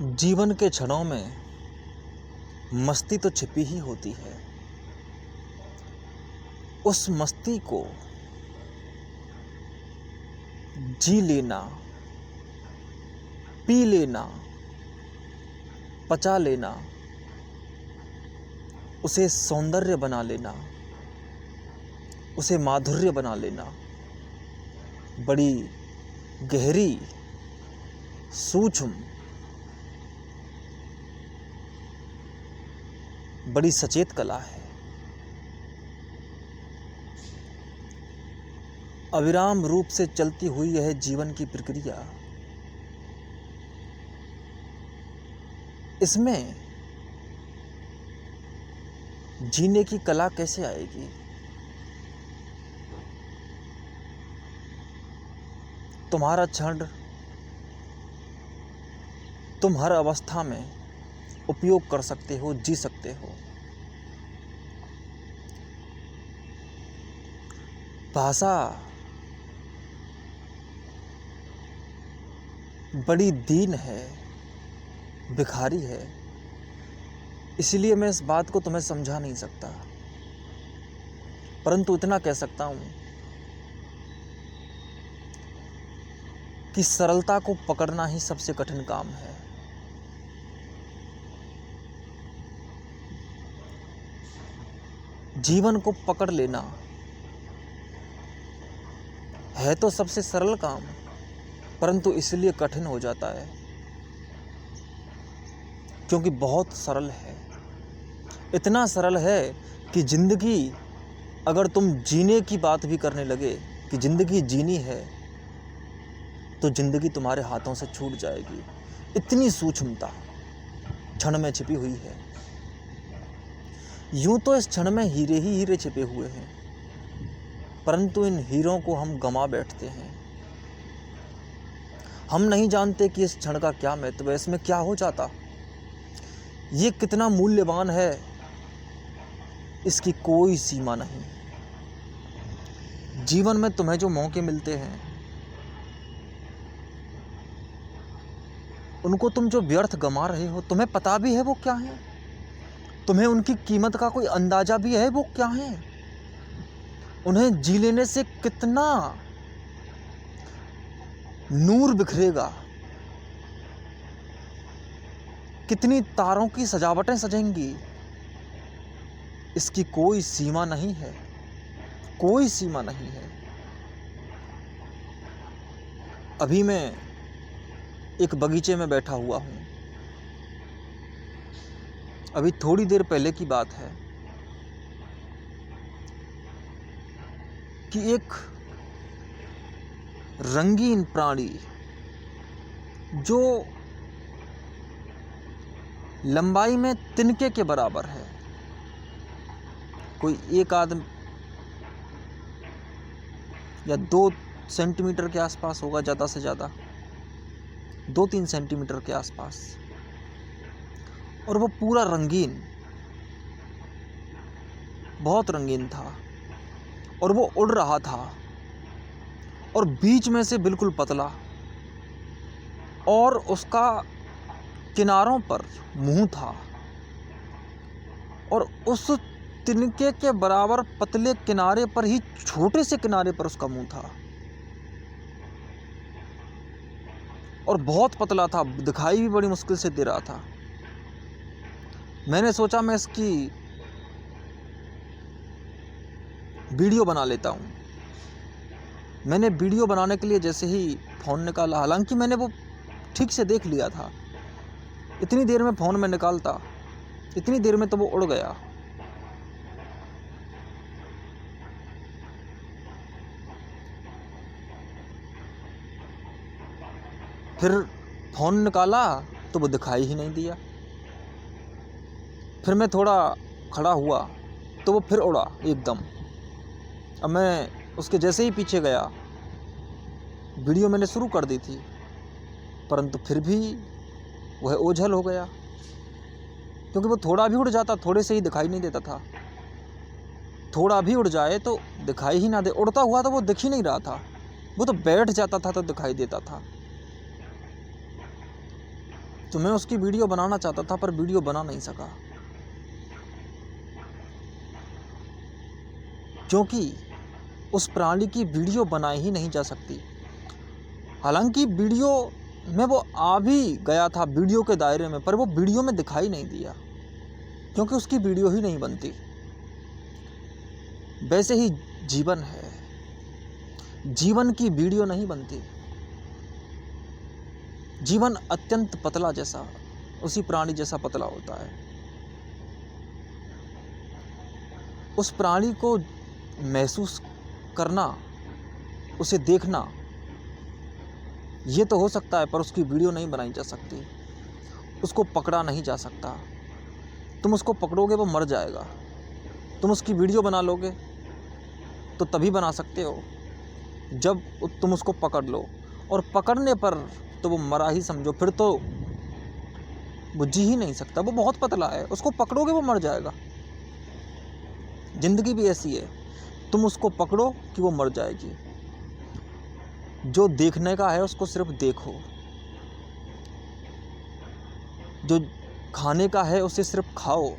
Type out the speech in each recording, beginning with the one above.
जीवन के क्षणों में मस्ती तो छिपी ही होती है। उस मस्ती को जी लेना, पी लेना, पचा लेना, उसे सौंदर्य बना लेना, उसे माधुर्य बना लेना, बड़ी गहरी, सूक्ष्म, बड़ी सचेत कला है। अविराम रूप से चलती हुई यह जीवन की प्रक्रिया, इसमें जीने की कला कैसे आएगी? तुम्हारा क्षण तुम हर अवस्था में उपयोग कर सकते हो, जी सकते हो। भाषा बड़ी दीन है, भिखारी है, इसलिए मैं इस बात को तुम्हें समझा नहीं सकता, परंतु इतना कह सकता हूं कि सरलता को पकड़ना ही सबसे कठिन काम है। जीवन को पकड़ लेना है तो सबसे सरल काम, परंतु इसलिए कठिन हो जाता है क्योंकि बहुत सरल है। इतना सरल है कि जिंदगी, अगर तुम जीने की बात भी करने लगे कि जिंदगी जीनी है, तो जिंदगी तुम्हारे हाथों से छूट जाएगी। इतनी सूक्ष्मता क्षण में छिपी हुई है। यूं तो इस क्षण में हीरे ही हीरे छिपे हुए हैं, परंतु इन हीरों को हम गंवा बैठते हैं। हम नहीं जानते कि इस क्षण का क्या महत्व है, इसमें क्या हो जाता, ये कितना मूल्यवान है, इसकी कोई सीमा नहीं। जीवन में तुम्हें जो मौके मिलते हैं, उनको तुम जो व्यर्थ गंवा रहे हो, तुम्हें पता भी है वो क्या है, तुम्हें उनकी कीमत का कोई अंदाजा भी है वो क्या है। उन्हें जी लेने से कितना नूर बिखरेगा, कितनी तारों की सजावटें सजेंगी, इसकी कोई सीमा नहीं है, कोई सीमा नहीं है। अभी मैं एक बगीचे में बैठा हुआ हूं। अभी थोड़ी देर पहले की बात है कि एक रंगीन प्राणी जो लंबाई में तिनके के बराबर है, कोई एक आदमी या 2 सेंटीमीटर के आसपास होगा, ज़्यादा से ज़्यादा 2-3 सेंटीमीटर के आसपास, और वो पूरा रंगीन, बहुत रंगीन था, और वो उड़ रहा था, और बीच में से बिल्कुल पतला, और उसका किनारों पर मुंह था, और उस तिनके के बराबर पतले किनारे पर ही, छोटे से किनारे पर उसका मुंह था, और बहुत पतला था, दिखाई भी बड़ी मुश्किल से दे रहा था। मैंने सोचा मैं इसकी वीडियो बना लेता हूँ। मैंने वीडियो बनाने के लिए जैसे ही फ़ोन निकाला, हालांकि मैंने वो ठीक से देख लिया था, इतनी देर में फ़ोन में निकालता, इतनी देर में तो वो उड़ गया। फिर फ़ोन निकाला तो वो दिखाई ही नहीं दिया। फिर मैं थोड़ा खड़ा हुआ तो वो फिर उड़ा एकदम। अब मैं उसके जैसे ही पीछे गया, वीडियो मैंने शुरू कर दी थी, परंतु फिर भी वह ओझल हो गया, क्योंकि वो थोड़ा भी उड़ जाता, थोड़े से ही दिखाई नहीं देता था। थोड़ा भी उड़ जाए तो दिखाई ही ना दे, उड़ता हुआ तो वो दिख ही नहीं रहा था, वो तो बैठ जाता था तो दिखाई देता था। तो मैं उसकी वीडियो बनाना चाहता था पर वीडियो बना नहीं सका, क्योंकि उस प्राणी की वीडियो बनाई ही नहीं जा सकती। हालांकि वीडियो में वो आ भी गया था वीडियो के दायरे में, पर वो वीडियो में दिखाई नहीं दिया, क्योंकि उसकी वीडियो ही नहीं बनती। वैसे ही जीवन है, जीवन की वीडियो नहीं बनती। जीवन अत्यंत पतला जैसा, उसी प्राणी जैसा पतला होता है। उस प्राणी को महसूस करना, उसे देखना, ये तो हो सकता है, पर उसकी वीडियो नहीं बनाई जा सकती, उसको पकड़ा नहीं जा सकता। तुम उसको पकड़ोगे वो मर जाएगा, तुम उसकी वीडियो बना लोगे तो तभी बना सकते हो जब तुम उसको पकड़ लो, और पकड़ने पर तो वो मरा ही समझो, फिर तो वो जी ही नहीं सकता, वो बहुत पतला है, उसको पकड़ोगे वो मर जाएगा। जिंदगी भी ऐसी है, तुम उसको पकड़ो कि वो मर जाएगी। जो देखने का है उसको सिर्फ देखो, जो खाने का है उसे सिर्फ खाओ,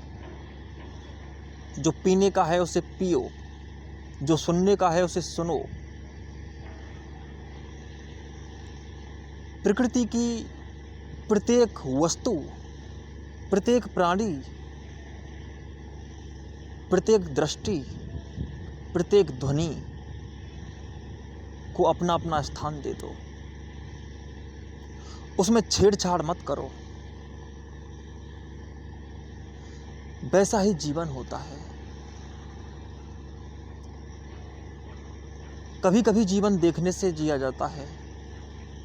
जो पीने का है उसे पियो, जो सुनने का है उसे सुनो। प्रकृति की प्रत्येक वस्तु, प्रत्येक प्राणी, प्रत्येक दृष्टि, प्रत्येक ध्वनि को अपना अपना स्थान दे दो, उसमें छेड़छाड़ मत करो। वैसा ही जीवन होता है। कभी कभी जीवन देखने से जिया जाता है,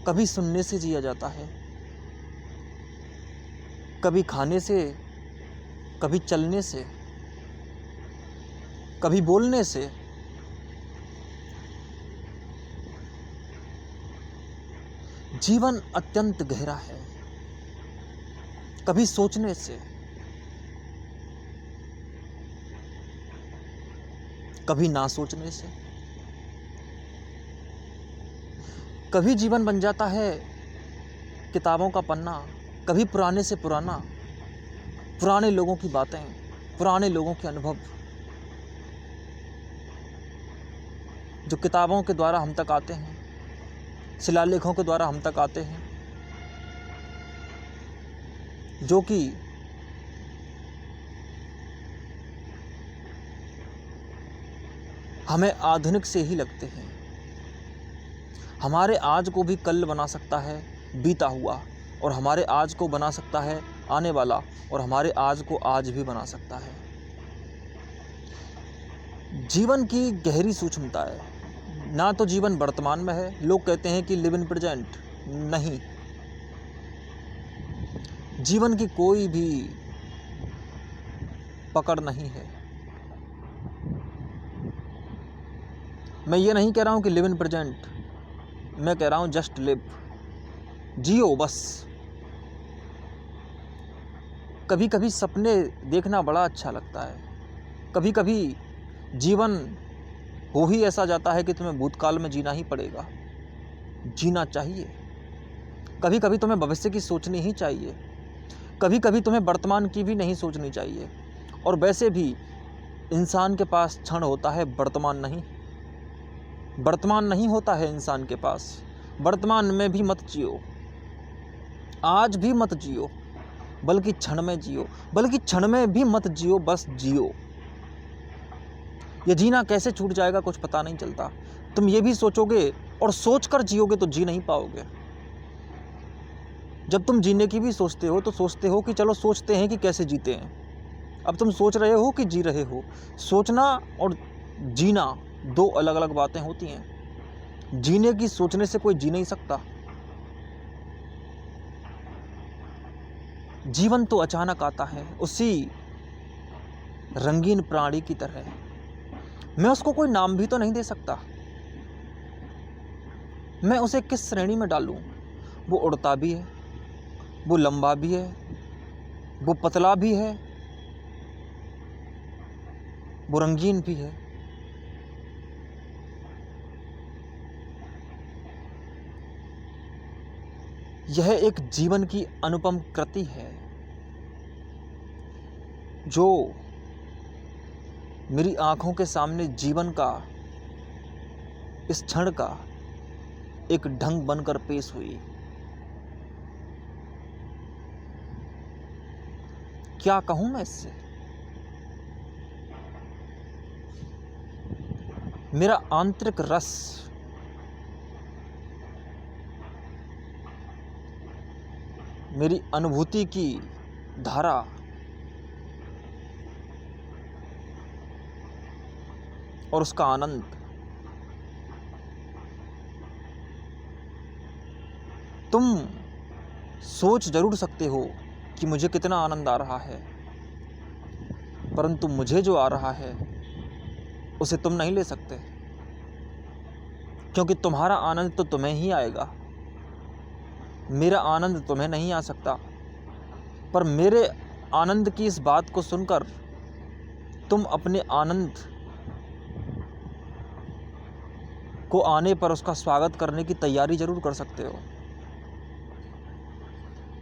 कभी सुनने से जिया जाता है, कभी खाने से, कभी चलने से, कभी बोलने से। जीवन अत्यंत गहरा है, कभी सोचने से, कभी ना सोचने से। कभी जीवन बन जाता है किताबों का पन्ना, कभी पुराने से पुराना, पुराने लोगों की बातें, पुराने लोगों के अनुभव जो किताबों के द्वारा हम तक आते हैं, शिलालेखों के द्वारा हम तक आते हैं, जो कि हमें आधुनिक से ही लगते हैं। हमारे आज को भी कल बना सकता है बीता हुआ, और हमारे आज को बना सकता है आने वाला, और हमारे आज को आज भी बना सकता है। जीवन की गहरी सूक्ष्मता है। ना तो जीवन वर्तमान में है, लोग कहते हैं कि लिव इन प्रेजेंट, नहीं, जीवन की कोई भी पकड़ नहीं है। मैं ये नहीं कह रहा हूँ कि लिव इन प्रेजेंट, मैं कह रहा हूँ जस्ट लिव, जियो बस। कभी कभी सपने देखना बड़ा अच्छा लगता है, कभी कभी जीवन हो ही ऐसा जाता है कि तुम्हें भूतकाल में जीना ही पड़ेगा, जीना चाहिए। कभी कभी तुम्हें भविष्य की सोचनी ही चाहिए, कभी कभी तुम्हें वर्तमान की भी नहीं सोचनी चाहिए। और वैसे भी इंसान के पास क्षण होता है, वर्तमान नहीं होता है इंसान के पास। वर्तमान में भी मत जियो, आज भी मत जियो, बल्कि क्षण में जियो, बल्कि क्षण में भी मत जियो, बस जियो। ये जीना कैसे छूट जाएगा कुछ पता नहीं चलता। तुम ये भी सोचोगे और सोचकर जियोगे तो जी नहीं पाओगे। जब तुम जीने की भी सोचते हो तो सोचते हो कि चलो सोचते हैं कि कैसे जीते हैं। अब तुम सोच रहे हो कि जी रहे हो। सोचना और जीना दो अलग अलग बातें होती हैं। जीने की सोचने से कोई जी नहीं सकता। जीवन तो अचानक आता है, उसी रंगीन प्राणी की तरह। मैं उसको कोई नाम भी तो नहीं दे सकता। मैं उसे किस श्रेणी में डालूं? वो उड़ता भी है, वो लंबा भी है, वो पतला भी है, वो रंगीन भी है। यह एक जीवन की अनुपम कृति है जो मेरी आंखों के सामने जीवन का, इस क्षण का एक ढंग बनकर पेश हुई। क्या कहूं मैं इससे? मेरा आंतरिक रस मेरी अनुभूति की धारा और उसका आनंद तुम सोच जरूर सकते हो कि मुझे कितना आनंद आ रहा है, परंतु मुझे जो आ रहा है उसे तुम नहीं ले सकते, क्योंकि तुम्हारा आनंद तो तुम्हें ही आएगा। मेरा आनंद तुम्हें नहीं आ सकता। पर मेरे आनंद की इस बात को सुनकर तुम अपने आनंद को आने पर उसका स्वागत करने की तैयारी जरूर कर सकते हो।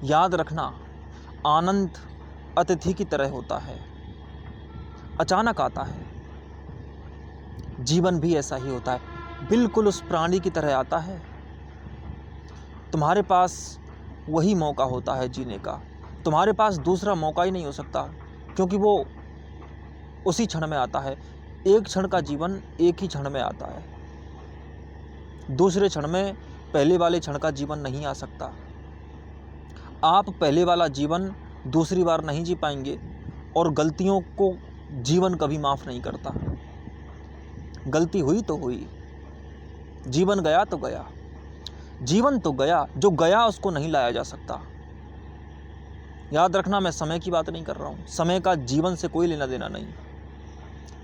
याद रखना, आनंद अतिथि की तरह होता है, अचानक आता है। जीवन भी ऐसा ही होता है, बिल्कुल उस प्राणी की तरह आता है। तुम्हारे पास वही मौका होता है जीने का, तुम्हारे पास दूसरा मौका ही नहीं हो सकता, क्योंकि वो उसी क्षण में आता है। एक क्षण का जीवन एक ही क्षण में आता है, दूसरे क्षण में पहले वाले क्षण का जीवन नहीं आ सकता। आप पहले वाला जीवन दूसरी बार नहीं जी पाएंगे, और गलतियों को जीवन कभी माफ़ नहीं करता। गलती हुई तो हुई, जीवन गया तो गया, जीवन तो गया, जो गया उसको नहीं लाया जा सकता। याद रखना, मैं समय की बात नहीं कर रहा हूँ, समय का जीवन से कोई लेना देना नहीं।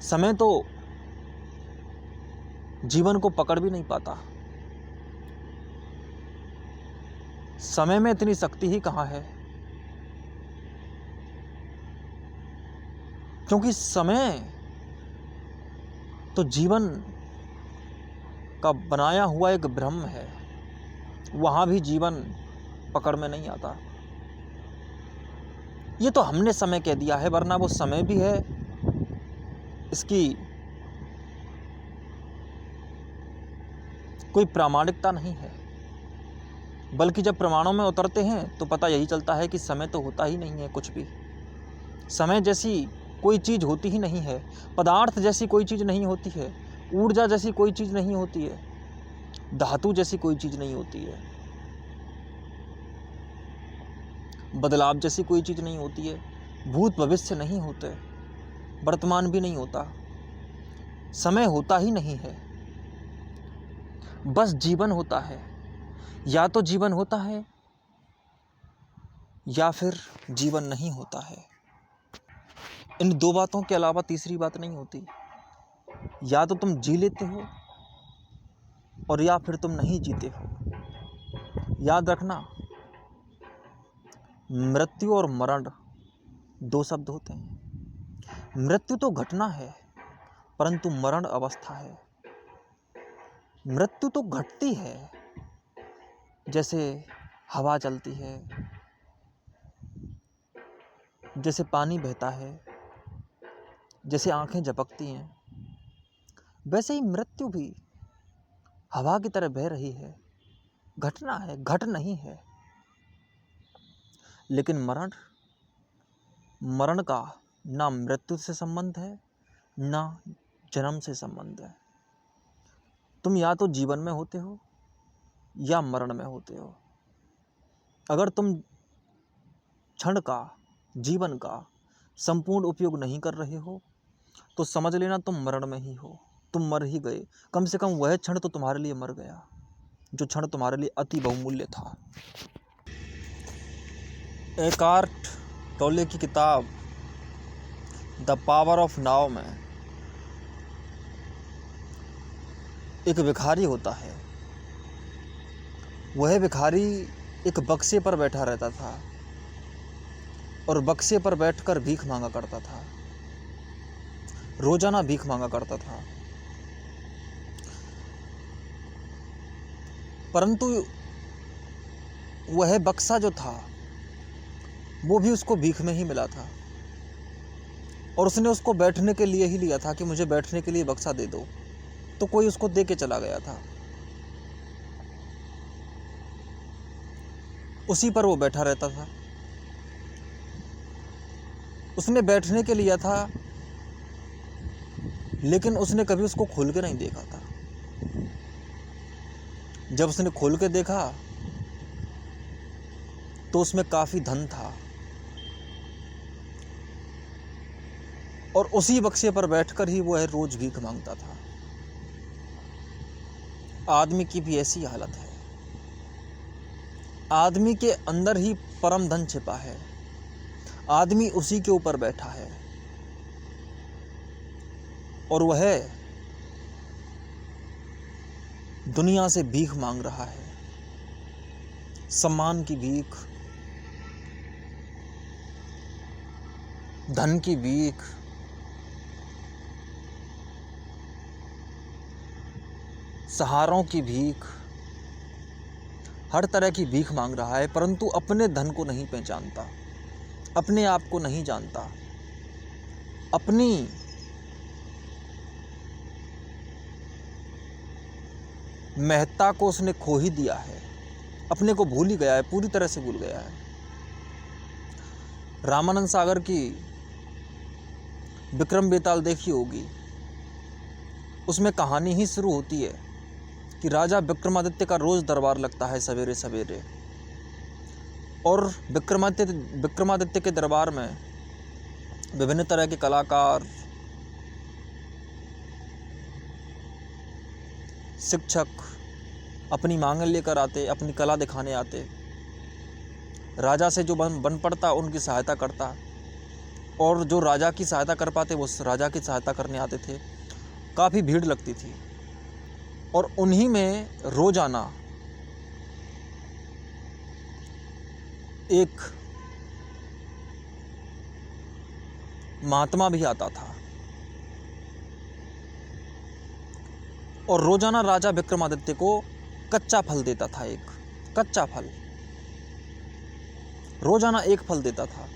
समय तो जीवन को पकड़ भी नहीं पाता। समय में इतनी शक्ति ही कहाँ है, क्योंकि समय तो जीवन का बनाया हुआ एक भ्रम है। वहां भी जीवन पकड़ में नहीं आता। ये तो हमने समय कह दिया है, वरना वो समय भी है, इसकी कोई प्रामाणिकता नहीं है। बल्कि जब प्रमाणों में उतरते हैं तो पता यही चलता है कि समय तो होता ही नहीं है कुछ भी। समय जैसी कोई चीज़ होती ही नहीं है, पदार्थ जैसी कोई चीज़ नहीं होती है, ऊर्जा जैसी कोई चीज़ नहीं होती है, धातु जैसी कोई चीज़ नहीं होती है, बदलाव जैसी कोई चीज़ नहीं होती है, भूत भविष्य नहीं होते, वर्तमान भी नहीं होता। समय होता ही नहीं है, बस जीवन होता है। या तो जीवन होता है या फिर जीवन नहीं होता है। इन दो बातों के अलावा तीसरी बात नहीं होती। या तो तुम जी लेते हो और या फिर तुम नहीं जीते हो। याद रखना, मृत्यु और मरण दो शब्द होते हैं। मृत्यु तो घटना है, परंतु मरण अवस्था है। मृत्यु तो घटती है, जैसे हवा चलती है, जैसे पानी बहता है, जैसे आंखें झपकती हैं, वैसे ही मृत्यु भी हवा की तरह बह रही है, घटना है, घट नहीं है। लेकिन मरण का ना मृत्यु से संबंध है, ना जन्म से संबंध है। तुम या तो जीवन में होते हो या मरण में होते हो। अगर तुम क्षण का, जीवन का संपूर्ण उपयोग नहीं कर रहे हो तो समझ लेना तुम मरण में ही हो, तुम मर ही गए। कम से कम वह क्षण तो तुम्हारे लिए मर गया, जो क्षण तुम्हारे लिए अति बहुमूल्य था। एकार्ट टोले की किताब द पावर ऑफ नाउ में एक भिखारी होता है। वह भिखारी एक बक्से पर बैठा रहता था और बक्से पर बैठकर भीख मांगा करता था, रोजाना भीख मांगा करता था। परंतु वह बक्सा जो था वो भी उसको भीख में ही मिला था, और उसने उसको बैठने के लिए ही लिया था कि मुझे बैठने के लिए बक्सा दे दो, तो कोई उसको दे के चला गया था। उसी पर वो बैठा रहता था। उसने बैठने के लिया था, लेकिन उसने कभी उसको खोल के नहीं देखा था। जब उसने खोल के देखा तो उसमें काफी धन था, और उसी बक्से पर बैठकर ही वह रोज भीख मांगता था। आदमी की भी ऐसी हालत है। आदमी के अंदर ही परम धन छिपा है, आदमी उसी के ऊपर बैठा है, और वह दुनिया से भीख मांग रहा है। सम्मान की भीख, धन की भीख, सहारों की भीख, हर तरह की भीख मांग रहा है, परंतु अपने धन को नहीं पहचानता, अपने आप को नहीं जानता, अपनी महत्ता को उसने खो ही दिया है, अपने को भूल ही गया है, पूरी तरह से भूल गया है। रामानंद सागर की विक्रम बेताल देखी होगी, उसमें कहानी ही शुरू होती है कि राजा विक्रमादित्य का रोज दरबार लगता है सवेरे सवेरे, और विक्रमादित्य के दरबार में विभिन्न तरह के कलाकार, शिक्षक अपनी मांगें लेकर आते, अपनी कला दिखाने आते। राजा से जो बन पड़ता उनकी सहायता करता, और जो राजा की सहायता कर पाते वो राजा की सहायता करने आते थे। काफ़ी भीड़ लगती थी, और उन्हीं में रोजाना एक महात्मा भी आता था, और रोजाना राजा विक्रमादित्य को कच्चा फल देता था। एक कच्चा फल, रोजाना एक फल देता था।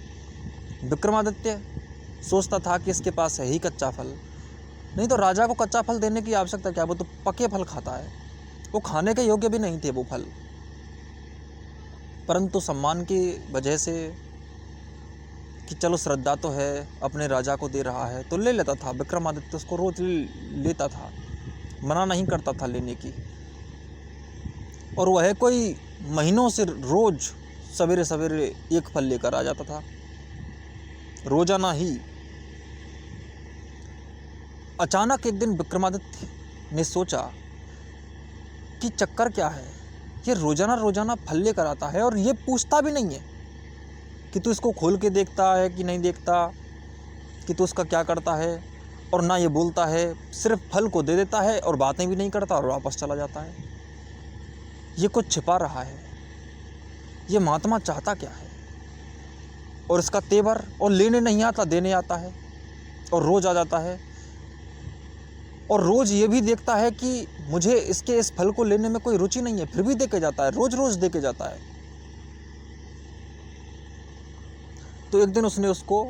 विक्रमादित्य सोचता था कि इसके पास है ही कच्चा फल, नहीं तो राजा को कच्चा फल देने की आवश्यकता क्या, वो तो पके फल खाता है, वो खाने के योग्य भी नहीं थे वो फल। परंतु सम्मान की वजह से कि चलो श्रद्धा तो है, अपने राजा को दे रहा है, तो ले लेता था। विक्रमादित्य उसको रोज लेता था, मना नहीं करता था लेने की। और वह कोई महीनों से रोज सवेरे सवेरे एक फल लेकर आ जाता था, रोजाना ही। अचानक एक दिन विक्रमादित्य ने सोचा कि चक्कर क्या है, ये रोजाना रोजाना फल लेकर आता है और ये पूछता भी नहीं है कि तू इसको खोल के देखता है कि नहीं देखता, कि तू उसका क्या करता है, और ना ये बोलता है, सिर्फ फल को दे देता है और बातें भी नहीं करता और वापस चला जाता है। ये कुछ छिपा रहा है, ये महात्मा चाहता क्या है। और इसका तेवर, और लेने नहीं आता, देने आता है, और रोज आ जाता है, और रोज ये भी देखता है कि मुझे इसके इस फल को लेने में कोई रुचि नहीं है, फिर भी दे के जाता है, रोज रोज दे के जाता है। तो एक दिन उसने उसको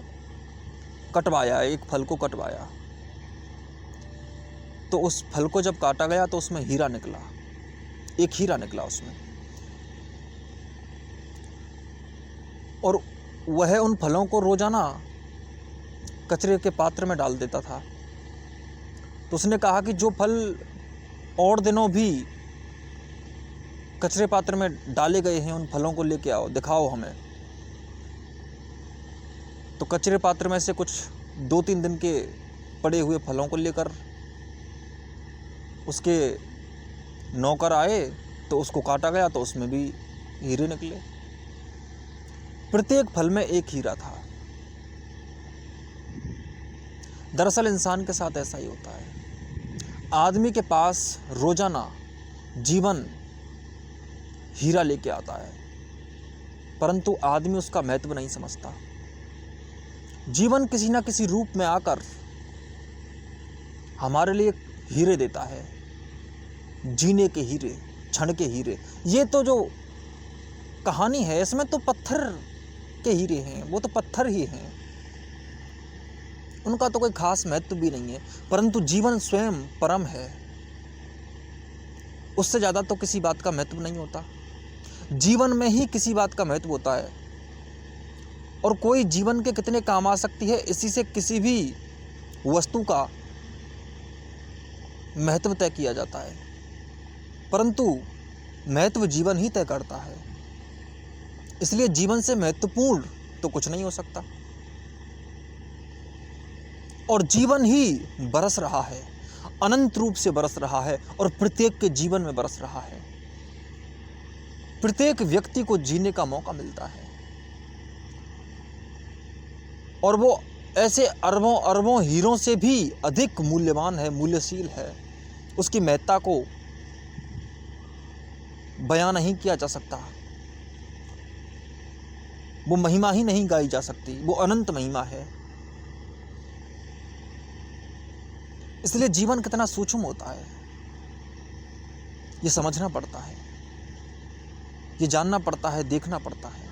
कटवाया, एक फल को कटवाया। तो उस फल को जब काटा गया तो उसमें हीरा निकला, एक हीरा निकला उसमें, और वह उन फलों को रोजाना कचरे के पात्र में डाल देता था। तो उसने कहा कि जो फल और दिनों भी कचरे पात्र में डाले गए हैं, उन फलों को लेके आओ, दिखाओ हमें। तो कचरे पात्र में से कुछ 2-3 दिन के पड़े हुए फलों को लेकर उसके नौकर आए, तो उसको काटा गया, तो उसमें भी हीरे निकले। प्रत्येक फल में एक हीरा था। दरअसल इंसान के साथ ऐसा ही होता है। आदमी के पास रोजाना जीवन हीरा लेके आता है, परंतु आदमी उसका महत्व नहीं समझता। जीवन किसी ना किसी रूप में आकर हमारे लिए हीरे देता है, जीने के हीरे, क्षण के हीरे। ये तो जो कहानी है, इसमें तो पत्थर के हीरे हैं, वो तो पत्थर ही हैं, उनका तो कोई खास महत्व भी नहीं है। परंतु जीवन स्वयं परम है, उससे ज़्यादा तो किसी बात का महत्व नहीं होता। जीवन में ही किसी बात का महत्व होता है, और कोई जीवन के कितने काम आ सकती है, इसी से किसी भी वस्तु का महत्व तय किया जाता है। परंतु महत्व जीवन ही तय करता है, इसलिए जीवन से महत्वपूर्ण तो कुछ नहीं हो सकता। और जीवन ही बरस रहा है, अनंत रूप से बरस रहा है, और प्रत्येक के जीवन में बरस रहा है। प्रत्येक व्यक्ति को जीने का मौका मिलता है, और वो ऐसे अरबों अरबों हीरों से भी अधिक मूल्यवान है, मूल्यशील है। उसकी महत्ता को बयां नहीं किया जा सकता, वो महिमा ही नहीं गाई जा सकती, वो अनंत महिमा है। इसलिए जीवन कितना सूक्ष्म होता है, ये समझना पड़ता है, ये जानना पड़ता है, देखना पड़ता है।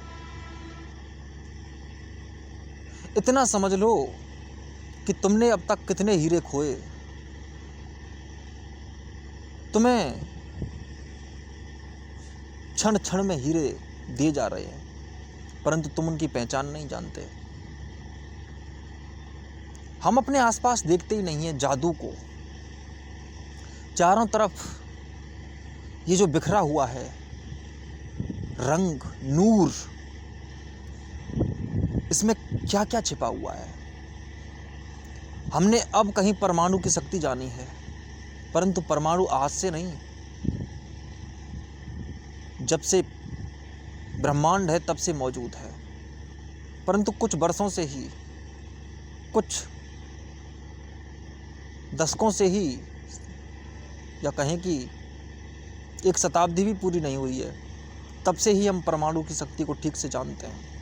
इतना समझ लो कि तुमने अब तक कितने हीरे खोए, तुम्हें क्षण क्षण में हीरे दिए जा रहे हैं, परंतु तुम उनकी पहचान नहीं जानते। हम अपने आसपास देखते ही नहीं है जादू को। चारों तरफ ये जो बिखरा हुआ है रंग, नूर, इसमें क्या क्या छिपा हुआ है। हमने अब कहीं परमाणु की शक्ति जानी है, परंतु परमाणु आज से नहीं, जब से ब्रह्मांड है तब से मौजूद है। परंतु कुछ वर्षों से ही, कुछ दशकों से ही, या कहें कि एक शताब्दी भी पूरी नहीं हुई है, तब से ही हम परमाणु की शक्ति को ठीक से जानते हैं।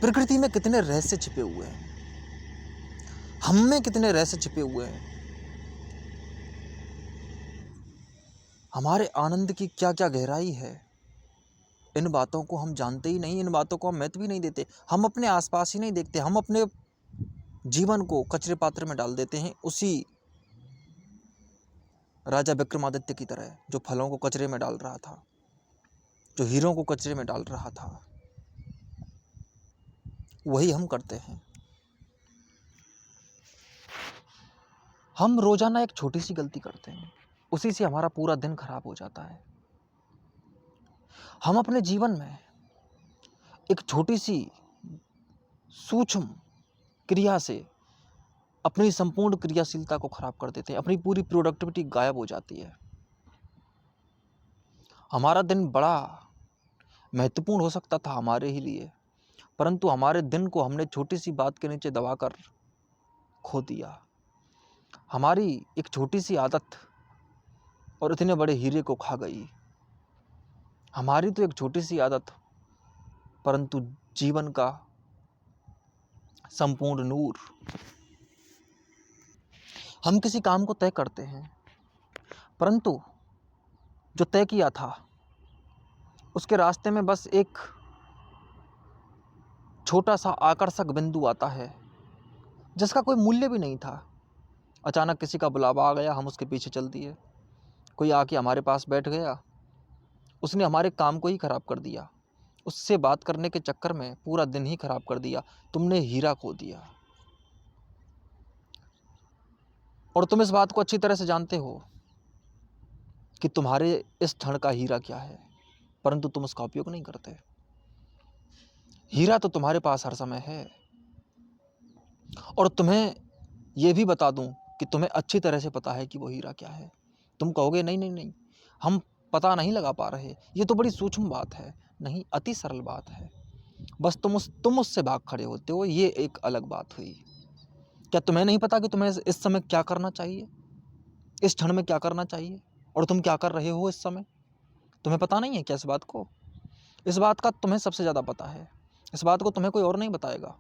प्रकृति में कितने रहस्य छिपे हुए हैं, हम में कितने रहस्य छिपे हुए हैं, हमारे आनंद की क्या क्या गहराई है, इन बातों को हम जानते ही नहीं, इन बातों को हम महत्व भी नहीं देते। हम अपने आसपास ही नहीं देखते, हम अपने जीवन को कचरे पात्र में डाल देते हैं, उसी राजा विक्रमादित्य की तरह, जो फलों को कचरे में डाल रहा था, जो हीरों को कचरे में डाल रहा था। वही हम करते हैं। हम रोजाना एक छोटी सी गलती करते हैं, उसी से हमारा पूरा दिन खराब हो जाता है। हम अपने जीवन में एक छोटी सी सूक्ष्म क्रिया से अपनी संपूर्ण क्रियाशीलता को खराब कर देते हैं, अपनी पूरी प्रोडक्टिविटी गायब हो जाती है। हमारा दिन बड़ा महत्वपूर्ण हो सकता था हमारे ही लिए, परंतु हमारे दिन को हमने छोटी सी बात के नीचे दबाकर खो दिया। हमारी एक छोटी सी आदत और इतने बड़े हीरे को खा गई। हमारी तो एक छोटी सी आदत, परंतु जीवन का संपूर्ण नूर। हम किसी काम को तय करते हैं, परंतु जो तय किया था उसके रास्ते में बस एक छोटा सा आकर्षक बिंदु आता है, जिसका कोई मूल्य भी नहीं था। अचानक किसी का बुलावा आ गया, हम उसके पीछे चल दिए। कोई आके हमारे पास बैठ गया, उसने हमारे काम को ही खराब कर दिया। उससे बात करने के चक्कर में पूरा दिन ही खराब कर दिया। तुमने हीरा खो दिया, और तुम इस बात को अच्छी तरह से जानते हो कि तुम्हारे इस क्षण का हीरा क्या है, परंतु तुम उसका उपयोग नहीं करते। हीरा तो तुम्हारे पास हर समय है, और तुम्हें यह भी बता दूं कि तुम्हें अच्छी तरह से पता है कि वो हीरा क्या है। तुम कहोगे नहीं नहीं नहीं, हम पता नहीं लगा पा रहे, ये तो बड़ी सूक्ष्म बात है। नहीं, अति सरल बात है, बस तुम उससे भाग खड़े होते हो, ये एक अलग बात हुई। क्या तुम्हें नहीं पता कि तुम्हें इस समय क्या करना चाहिए, इस क्षण में क्या करना चाहिए, और तुम क्या कर रहे हो इस समय? तुम्हें पता नहीं है क्या इस बात को? इस बात का तुम्हें सबसे ज़्यादा पता है। इस बात को तुम्हें कोई और नहीं बताएगा।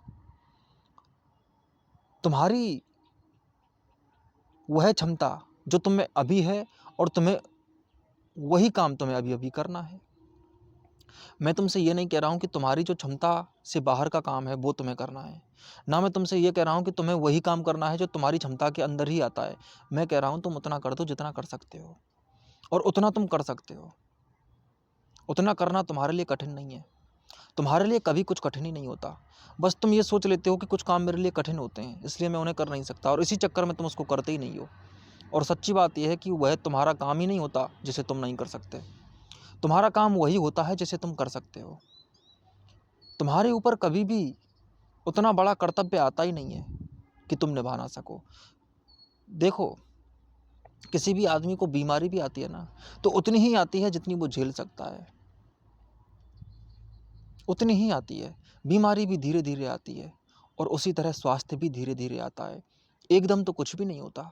तुम्हारी वह क्षमता जो तुम में अभी है, और तुम्हें वही काम तुम्हें अभी अभी करना है। मैं तुमसे ये नहीं कह रहा हूँ कि तुम्हारी जो क्षमता से बाहर का काम है वो तुम्हें करना है, ना मैं तुमसे ये कह रहा हूँ कि तुम्हें वही काम करना है जो तुम्हारी क्षमता के अंदर ही आता है। मैं कह रहा हूँ तुम उतना कर दो जितना कर सकते हो, और उतना तुम कर सकते हो। उतना करना तुम्हारे लिए कठिन नहीं है। तुम्हारे लिए कभी कुछ कठिन ही नहीं होता। बस तुम ये सोच लेते हो कि कुछ काम मेरे लिए कठिन होते हैं, इसलिए मैं उन्हें कर नहीं सकता, और इसी चक्कर में तुम उसको करते ही नहीं हो। और सच्ची बात यह है कि वह तुम्हारा काम ही नहीं होता जिसे तुम नहीं कर सकते। तुम्हारा काम वही होता है जिसे तुम कर सकते हो। तुम्हारे ऊपर कभी भी उतना बड़ा कर्तव्य आता ही नहीं है कि तुम निभा ना सको। देखो, किसी भी आदमी को बीमारी भी आती है ना, तो उतनी ही आती है जितनी वो झेल सकता है, उतनी ही आती है। बीमारी भी धीरे धीरे आती है, और उसी तरह स्वास्थ्य भी धीरे धीरे आता है। एकदम तो कुछ भी नहीं होता।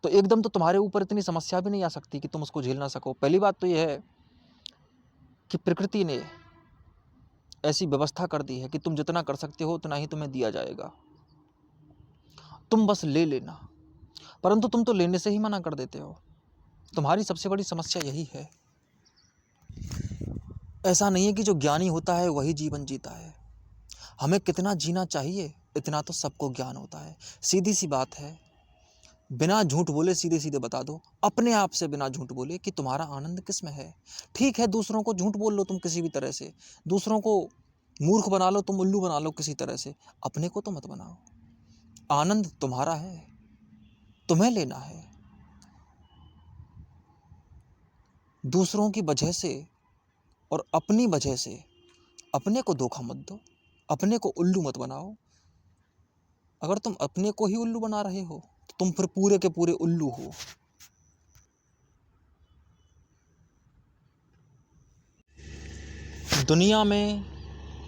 तो एकदम तो तुम्हारे ऊपर इतनी समस्या भी नहीं आ सकती कि तुम उसको झेल ना सको। पहली बात तो यह है कि प्रकृति ने ऐसी व्यवस्था कर दी है कि तुम जितना कर सकते हो उतना ही तुम्हें दिया जाएगा। तुम बस ले लेना, परंतु तुम तो लेने से ही मना कर देते हो। तुम्हारी सबसे बड़ी समस्या यही है। ऐसा नहीं है कि जो ज्ञानी होता है वही जीवन जीता है। हमें कितना जीना चाहिए इतना तो सबको ज्ञान होता है। सीधी सी बात है, बिना झूठ बोले सीधे सीधे बता दो, अपने आप से बिना झूठ बोले, कि तुम्हारा आनंद किस में है। ठीक है, दूसरों को झूठ बोल लो तुम किसी भी तरह से, दूसरों को मूर्ख बना लो, तुम उल्लू बना लो किसी तरह से, अपने को तो मत बनाओ। आनंद तुम्हारा है, तुम्हें लेना है। दूसरों की वजह से और अपनी वजह से अपने को धोखा मत दो, अपने को उल्लू मत बनाओ। अगर तुम अपने को ही उल्लू बना रहे हो तो तुम फिर पूरे के पूरे उल्लू हो। दुनिया में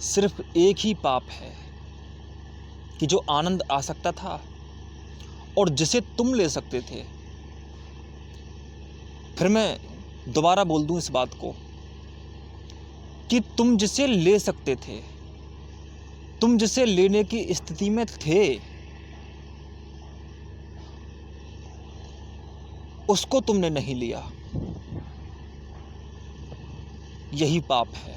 सिर्फ एक ही पाप है कि जो आनंद आ सकता था और जिसे तुम ले सकते थे। फिर मैं दोबारा बोल दूं इस बात को कि तुम जिसे ले सकते थे, तुम जिसे लेने की स्थिति में थे, उसको तुमने नहीं लिया। यही पाप है।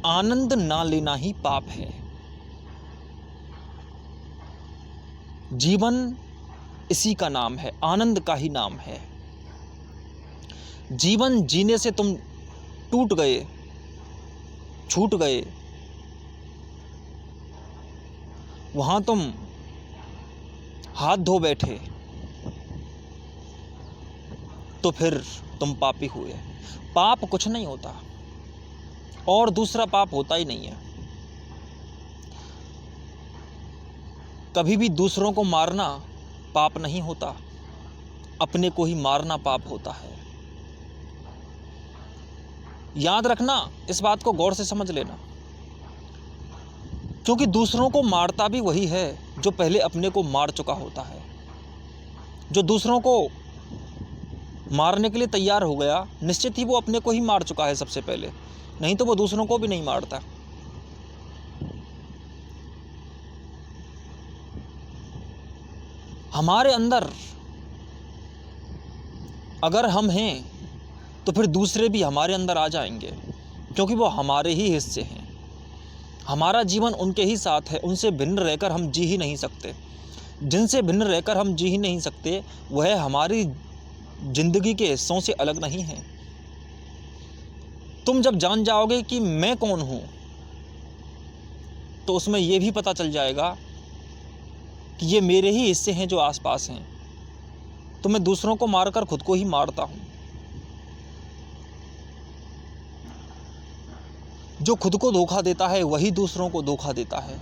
आनंद ना लेना ही पाप है। जीवन इसी का नाम है, आनंद का ही नाम है। जीवन जीने से तुम टूट गए, छूट गए, वहां तुम हाथ धो बैठे, तो फिर तुम पापी हुए। पाप कुछ नहीं होता, और दूसरा पाप होता ही नहीं है। कभी भी दूसरों को मारना पाप नहीं होता, अपने को ही मारना पाप होता है। याद रखना, इस बात को गौर से समझ लेना, क्योंकि दूसरों को मारता भी वही है जो पहले अपने को मार चुका होता है। जो दूसरों को मारने के लिए तैयार हो गया, निश्चित ही वो अपने को ही मार चुका है सबसे पहले, नहीं तो वो दूसरों को भी नहीं मारता। हमारे अंदर अगर हम हैं तो फिर दूसरे भी हमारे अंदर आ जाएंगे, क्योंकि वो हमारे ही हिस्से हैं। हमारा जीवन उनके ही साथ है, उनसे भिन्न रहकर हम जी ही नहीं सकते। जिनसे भिन्न रहकर हम जी ही नहीं सकते, वह हमारी जिंदगी के हिस्सों से अलग नहीं है। तुम जब जान जाओगे कि मैं कौन हूं, तो उसमें यह भी पता चल जाएगा कि ये मेरे ही हिस्से हैं जो आसपास हैं। तो मैं दूसरों को मारकर खुद को ही मारता हूं। जो खुद को धोखा देता है वही दूसरों को धोखा देता है।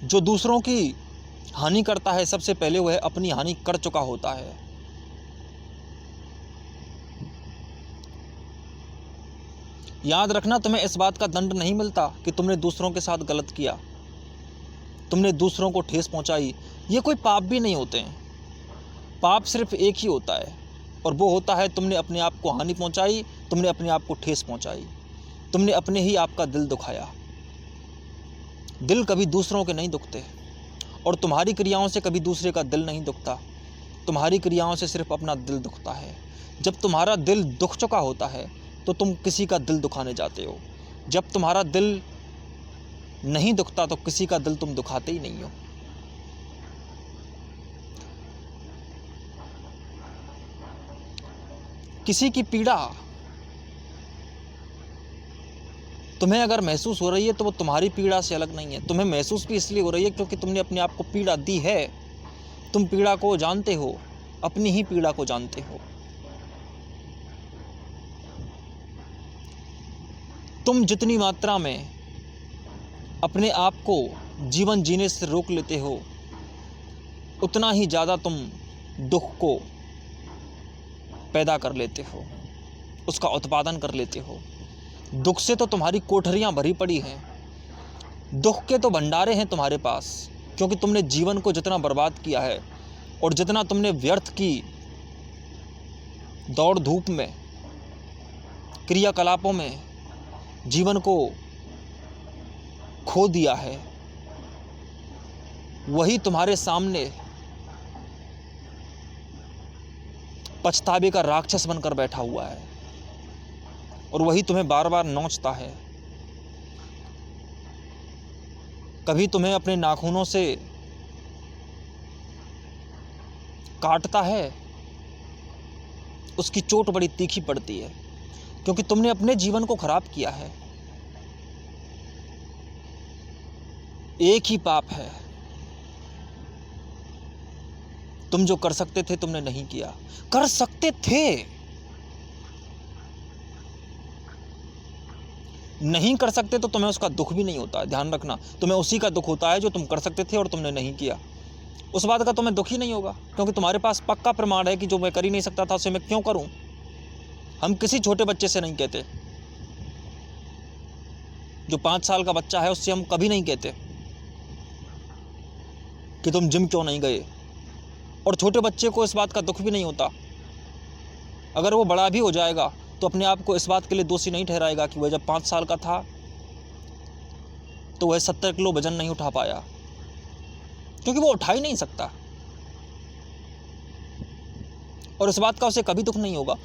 जो दूसरों की हानि करता है, सबसे पहले वह अपनी हानि कर चुका होता है। याद रखना, तुम्हें इस बात का दंड नहीं मिलता कि तुमने दूसरों के साथ गलत किया, तुमने दूसरों को ठेस पहुंचाई। ये कोई पाप भी नहीं होते हैं। पाप सिर्फ एक ही होता है, और वो होता है तुमने अपने आप को हानि पहुंचाई, तुमने अपने आप को ठेस पहुंचाई, तुमने अपने ही आप का दिल दुखाया। दिल कभी दूसरों के नहीं दुखते, और तुम्हारी क्रियाओं से कभी दूसरे का दिल नहीं दुखता। तुम्हारी क्रियाओं से सिर्फ अपना दिल दुखता है। जब तुम्हारा दिल दुख चुका होता है तो तुम किसी का दिल दुखाने जाते हो। जब तुम्हारा दिल नहीं दुखता तो किसी का दिल तुम दुखाते ही नहीं हो। किसी की पीड़ा तुम्हें अगर महसूस हो रही है तो वो तुम्हारी पीड़ा से अलग नहीं है। तुम्हें महसूस भी इसलिए हो रही है क्योंकि तुमने अपने आप को पीड़ा दी है। तुम पीड़ा को जानते हो, अपनी ही पीड़ा को जानते हो। तुम जितनी मात्रा में अपने आप को जीवन जीने से रोक लेते हो, उतना ही ज़्यादा तुम दुख को पैदा कर लेते हो, उसका उत्पादन कर लेते हो। दुख से तो तुम्हारी कोठरियाँ भरी पड़ी हैं, दुख के तो भंडारे हैं तुम्हारे पास, क्योंकि तुमने जीवन को जितना बर्बाद किया है और जितना तुमने व्यर्थ की दौड़ धूप में, क्रियाकलापों में जीवन को खो दिया है, वही तुम्हारे सामने पछतावे का राक्षस बनकर बैठा हुआ है और वही तुम्हें बार बार नोचता है। कभी तुम्हें अपने नाखूनों से काटता है, उसकी चोट बड़ी तीखी पड़ती है, क्योंकि तुमने अपने जीवन को खराब किया है। एक ही पाप है, तुम जो कर सकते थे तुमने नहीं किया। कर सकते थे, नहीं कर सकते तो तुम्हें उसका दुख भी नहीं होता। ध्यान रखना, तुम्हें उसी का दुख होता है जो तुम कर सकते थे और तुमने नहीं किया। उस बात का तुम्हें दुख ही नहीं होगा, क्योंकि तुम्हारे पास पक्का प्रमाण है कि जो मैं कर ही नहीं सकता था उसे मैं क्यों करूं। हम किसी छोटे बच्चे से नहीं कहते, जो 5 साल का बच्चा है उससे हम कभी नहीं कहते कि तुम जिम क्यों नहीं गए। और छोटे बच्चे को इस बात का दुख भी नहीं होता। अगर वो बड़ा भी हो जाएगा तो अपने आप को इस बात के लिए दोषी नहीं ठहराएगा कि वह जब 5 साल का था तो वह 70 किलो वजन नहीं उठा पाया, क्योंकि वो उठा ही नहीं सकता। और इस बात का उसे कभी दुख नहीं होगा।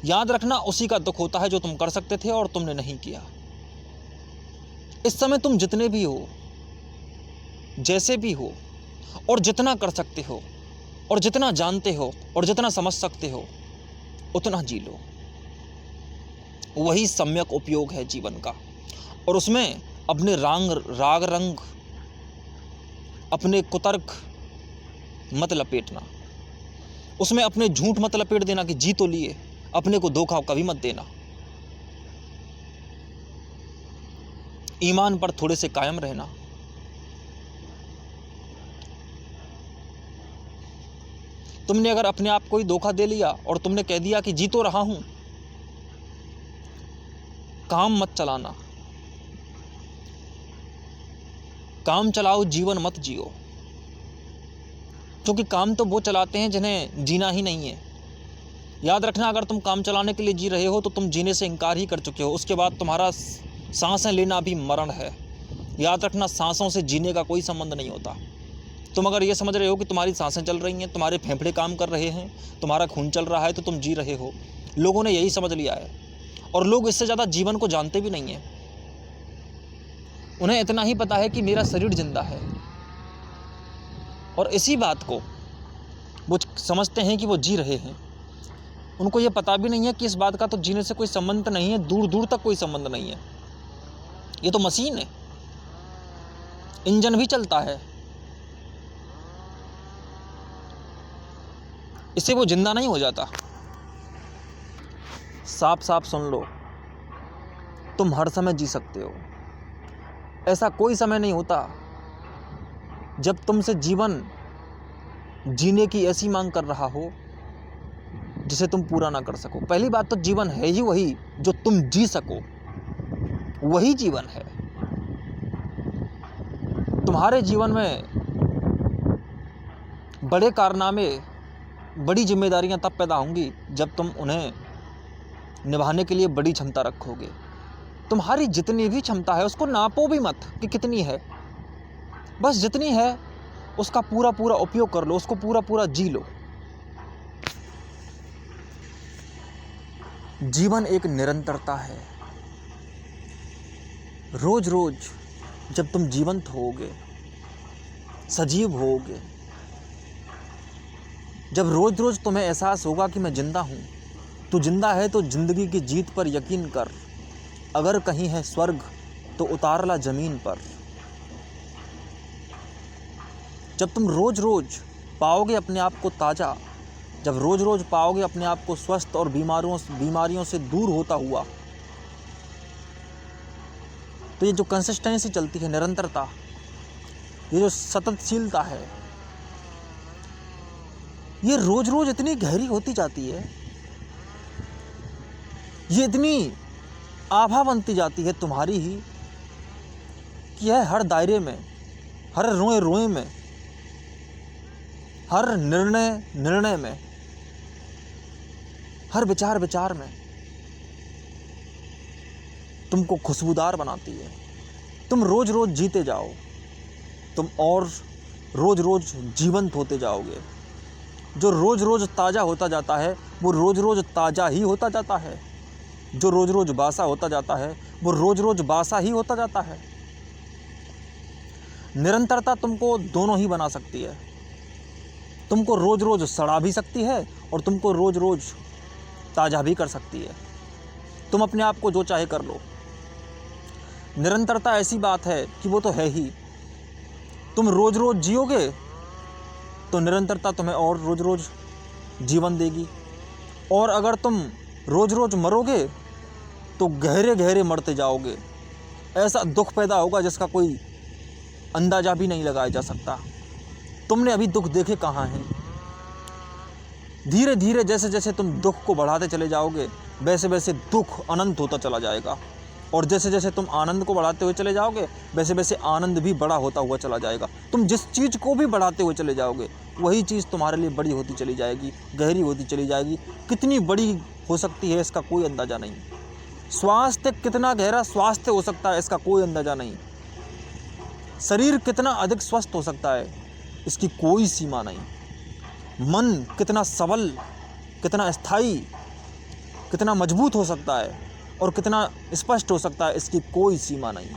याद रखना, उसी का दुख होता है जो तुम कर सकते थे और तुमने नहीं किया। इस समय तुम जितने भी हो, जैसे भी हो, और जितना कर सकते हो, और जितना जानते हो, और जितना समझ सकते हो, उतना जी लो। वही सम्यक उपयोग है जीवन का। और उसमें अपने राग रंग, अपने कुतर्क मत लपेटना, उसमें अपने झूठ मत लपेट देना कि जी तो लिए। अपने को धोखा कभी मत देना। ईमान पर थोड़े से कायम रहना। तुमने अगर अपने आप को ही धोखा दे लिया और तुमने कह दिया कि जी तो रहा हूं, काम मत चलाना। काम चलाओ, जीवन मत जियो, क्योंकि काम तो वो चलाते हैं जिन्हें जीना ही नहीं है। याद रखना, अगर तुम काम चलाने के लिए जी रहे हो तो तुम जीने से इनकार ही कर चुके हो। उसके बाद तुम्हारा सांसें लेना भी मरण है। याद रखना, सांसों से जीने का कोई संबंध नहीं होता। तुम अगर ये समझ रहे हो कि तुम्हारी सांसें चल रही हैं, तुम्हारे फेफड़े काम कर रहे हैं, तुम्हारा खून चल रहा है तो तुम जी रहे हो, लोगों ने यही समझ लिया है। और लोग इससे ज़्यादा जीवन को जानते भी नहीं हैं। उन्हें इतना ही पता है कि मेरा शरीर जिंदा है, और इसी बात को वो समझते हैं कि वो जी रहे हैं। उनको ये पता भी नहीं है कि इस बात का तो जीने से कोई संबंध नहीं है, दूर दूर तक कोई संबंध नहीं है। ये तो मशीन है, इंजन भी चलता है, इससे वो जिंदा नहीं हो जाता। साफ साफ सुन लो, तुम हर समय जी सकते हो। ऐसा कोई समय नहीं होता जब तुमसे जीवन जीने की ऐसी मांग कर रहा हो जिसे तुम पूरा ना कर सको। पहली बात तो जीवन है ही वही जो तुम जी सको, वही जीवन है। तुम्हारे जीवन में बड़े कारनामे, बड़ी जिम्मेदारियां तब पैदा होंगी जब तुम उन्हें निभाने के लिए बड़ी क्षमता रखोगे। तुम्हारी जितनी भी क्षमता है उसको नापो भी मत कि कितनी है, बस जितनी है उसका पूरा पूरा उपयोग कर लो, उसको पूरा पूरा जी लो। जीवन एक निरंतरता है। रोज रोज जब तुम जीवंत होगे, सजीव होगे, जब रोज रोज तुम्हें एहसास होगा कि मैं जिंदा हूँ, तू जिंदा है तो जिंदगी की जीत पर यकीन कर। अगर कहीं है स्वर्ग तो उतार ला जमीन पर। जब तुम रोज रोज पाओगे अपने आप को ताज़ा, जब रोज रोज पाओगे अपने आप को स्वस्थ और बीमारियों से दूर होता हुआ, तो ये जो कंसिस्टेंसी चलती है, निरंतरता, ये जो सततशीलता है, ये रोज रोज इतनी गहरी होती जाती है, ये इतनी आभा बनती जाती है तुम्हारी ही, कि यह हर दायरे में, हर रोए रोए में, हर निर्णय में, हर विचार में तुमको खुशबूदार बनाती है। तुम रोज रोज जीते जाओ, तुम और रोज रोज जीवंत होते जाओगे। जो रोज रोज ताज़ा होता जाता है वो रोज रोज ताज़ा ही होता जाता है। जो रोज रोज बासा होता जाता है वो रोज रोज बासा ही होता जाता है। निरंतरता तुमको दोनों ही बना सकती है। तुमको रोज रोज सड़ा भी सकती है और तुमको रोज रोज ताज़ा भी कर सकती है। तुम अपने आप को जो चाहे कर लो। निरंतरता ऐसी बात है कि वो तो है ही। तुम रोज रोज जियोगे तो निरंतरता तुम्हें और रोज रोज जीवन देगी, और अगर तुम रोज रोज मरोगे तो गहरे गहरे मरते जाओगे। ऐसा दुख पैदा होगा जिसका कोई अंदाज़ा भी नहीं लगाया जा सकता। तुमने अभी दुख देखे कहाँ हैं? धीरे धीरे जैसे जैसे तुम दुख को बढ़ाते चले जाओगे वैसे वैसे दुख अनंत होता चला जाएगा, और जैसे जैसे तुम आनंद को बढ़ाते हुए चले जाओगे वैसे वैसे आनंद भी बड़ा होता हुआ चला जाएगा। तुम जिस चीज़ को भी बढ़ाते हुए चले जाओगे वही चीज़ तुम्हारे लिए बड़ी होती चली जाएगी, गहरी होती चली जाएगी। कितनी बड़ी हो सकती है इसका कोई अंदाज़ा नहीं। स्वास्थ्य कितना गहरा स्वास्थ्य हो सकता है इसका कोई अंदाज़ा नहीं। शरीर कितना अधिक स्वस्थ हो सकता है इसकी कोई सीमा नहीं। मन कितना सबल, कितना स्थायी, कितना मजबूत हो सकता है और कितना स्पष्ट हो सकता है इसकी कोई सीमा नहीं।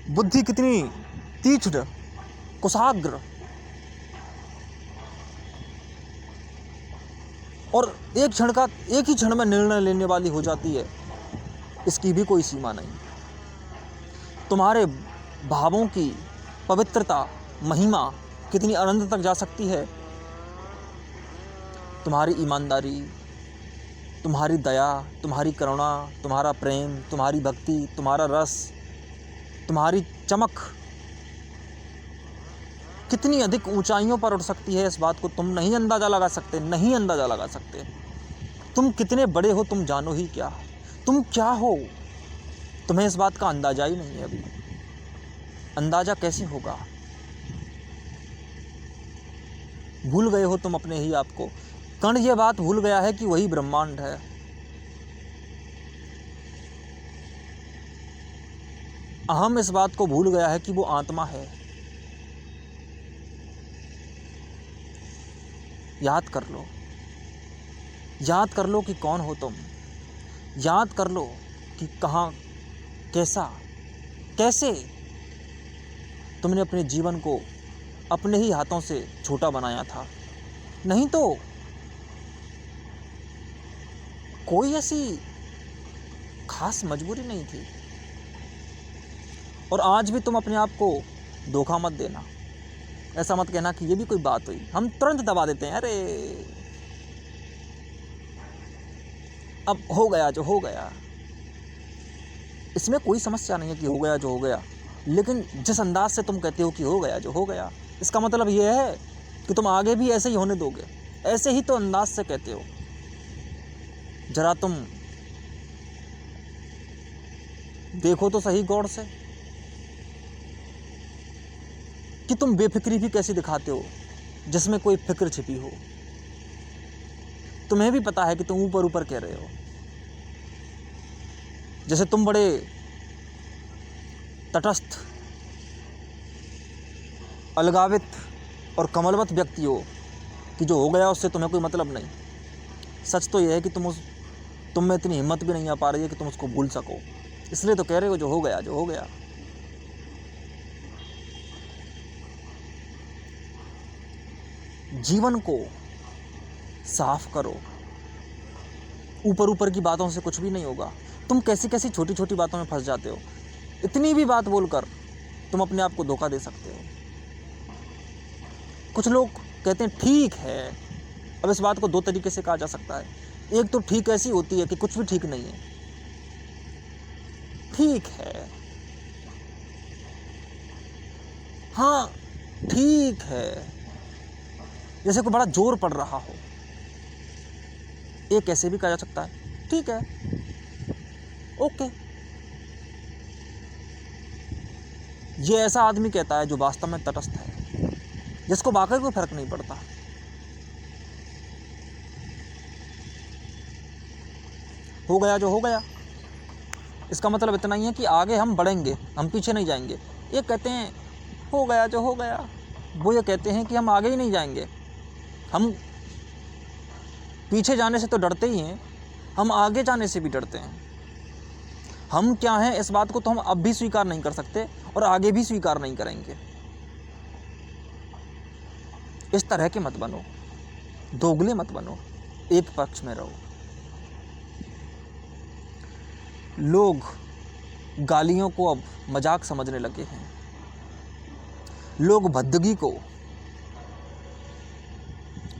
बुद्धि कितनी तीक्ष्ण, कुशाग्र और एक ही क्षण में निर्णय लेने वाली हो जाती है, इसकी भी कोई सीमा नहीं। तुम्हारे भावों की पवित्रता, महिमा कितनी अनंत तक जा सकती है। तुम्हारी ईमानदारी, तुम्हारी दया, तुम्हारी करुणा, तुम्हारा प्रेम, तुम्हारी भक्ति, तुम्हारा रस, तुम्हारी चमक कितनी अधिक ऊंचाइयों पर उठ सकती है, इस बात को तुम नहीं अंदाज़ा लगा सकते, नहीं अंदाज़ा लगा सकते। तुम कितने बड़े हो तुम जानो ही क्या। तुम क्या हो तुम्हें इस बात का अंदाज़ा ही नहीं है। अभी अंदाज़ा कैसे होगा? भूल गए हो तुम अपने ही आप को। कण ये बात भूल गया है कि वही ब्रह्मांड है। अहम इस बात को भूल गया है कि वो आत्मा है। याद कर लो, याद कर लो कि कौन हो तुम। याद कर लो कि कहाँ, कैसा, कैसे तुमने अपने जीवन को अपने ही हाथों से छोटा बनाया था। नहीं तो कोई ऐसी खास मजबूरी नहीं थी। और आज भी तुम अपने आप को धोखा मत देना। ऐसा मत कहना कि ये भी कोई बात हुई। हम तुरंत दबा देते हैं, अरे अब हो गया जो हो गया। इसमें कोई समस्या नहीं है कि हो गया जो हो गया, लेकिन जिस अंदाज से तुम कहते हो कि हो गया जो हो गया, इसका मतलब ये है कि तुम आगे भी ऐसे ही होने दोगे। ऐसे ही तो अंदाज से कहते हो। जरा तुम देखो तो सही गौर से कि तुम बेफिक्री भी कैसी दिखाते हो जिसमें कोई फिक्र छिपी हो। तुम्हें भी पता है कि तुम ऊपर ऊपर कह रहे हो। जैसे तुम बड़े तटस्थ, अलगावित और कमलवत व्यक्ति हो कि जो हो गया उससे तुम्हें कोई मतलब नहीं। सच तो यह है कि तुम में इतनी हिम्मत भी नहीं आ पा रही है कि तुम उसको भूल सको। इसलिए तो कह रहे हो जो हो गया जो हो गया। जीवन को साफ करो। ऊपर ऊपर की बातों से कुछ भी नहीं होगा। तुम कैसी कैसी छोटी छोटी बातों में फंस जाते हो। इतनी भी बात बोलकर तुम अपने आप को धोखा दे सकते हो। कुछ लोग कहते हैं ठीक है। अब इस बात को दो तरीके से कहा जा सकता है। एक तो ठीक ऐसी होती है कि कुछ भी ठीक नहीं है, ठीक है, हाँ ठीक है, जैसे कोई बड़ा जोर पड़ रहा हो। एक ऐसे भी कहा जा सकता है ठीक है, ओके। ये ऐसा आदमी कहता है जो वास्तव में तटस्थ है, जिसको वाकई कोई फर्क नहीं पड़ता। हो गया जो हो गया, इसका मतलब इतना ही है कि आगे हम बढ़ेंगे, हम पीछे नहीं जाएंगे। ये कहते हैं हो गया जो हो गया, वो ये कहते हैं कि हम आगे ही नहीं जाएंगे। हम पीछे जाने से तो डरते ही हैं, हम आगे जाने से भी डरते हैं। हम क्या हैं इस बात को तो हम अब भी स्वीकार नहीं कर सकते और आगे भी स्वीकार नहीं करेंगे। इस तरह के मत बनो, दोगले मत बनो, एक पक्ष में रहो। लोग गालियों को अब मजाक समझने लगे हैं। लोग भद्दगी को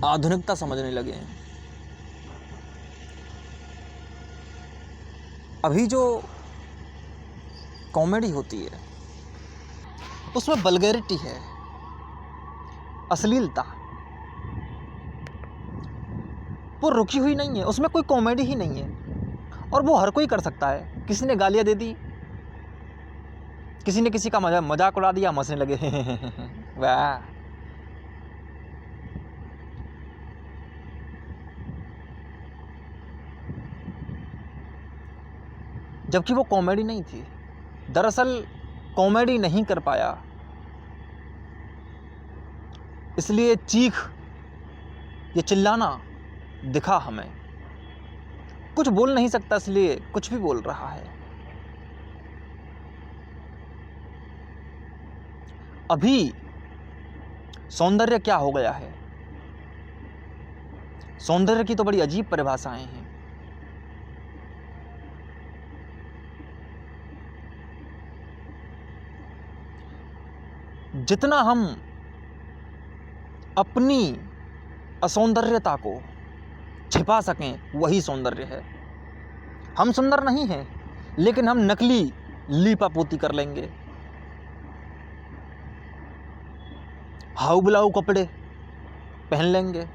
आधुनिकता समझने लगे हैं। अभी जो कॉमेडी होती है उसमें वल्गैरिटी है, अश्लीलता, वो रुकी हुई नहीं है, उसमें कोई कॉमेडी ही नहीं है। और वो हर कोई कर सकता है। किसी ने गालियां दे दी, किसी ने किसी का मजाक उड़ा दिया, हंसने लगे वाह। जबकि वो कॉमेडी नहीं थी। दरअसल कॉमेडी नहीं कर पाया, इसलिए चीख ये चिल्लाना दिखा हमें। कुछ बोल नहीं सकता इसलिए कुछ भी बोल रहा है। अभी सौंदर्य क्या हो गया है? सौंदर्य की तो बड़ी अजीब परिभाषाएं हैं। जितना हम अपनी असौंदर्यता को छिपा सकें वही सौंदर्य है। हम सुंदर नहीं हैं, लेकिन हम नकली लीपापोती कर लेंगे। हाउ बुलाऊ कपड़े पहन लेंगे,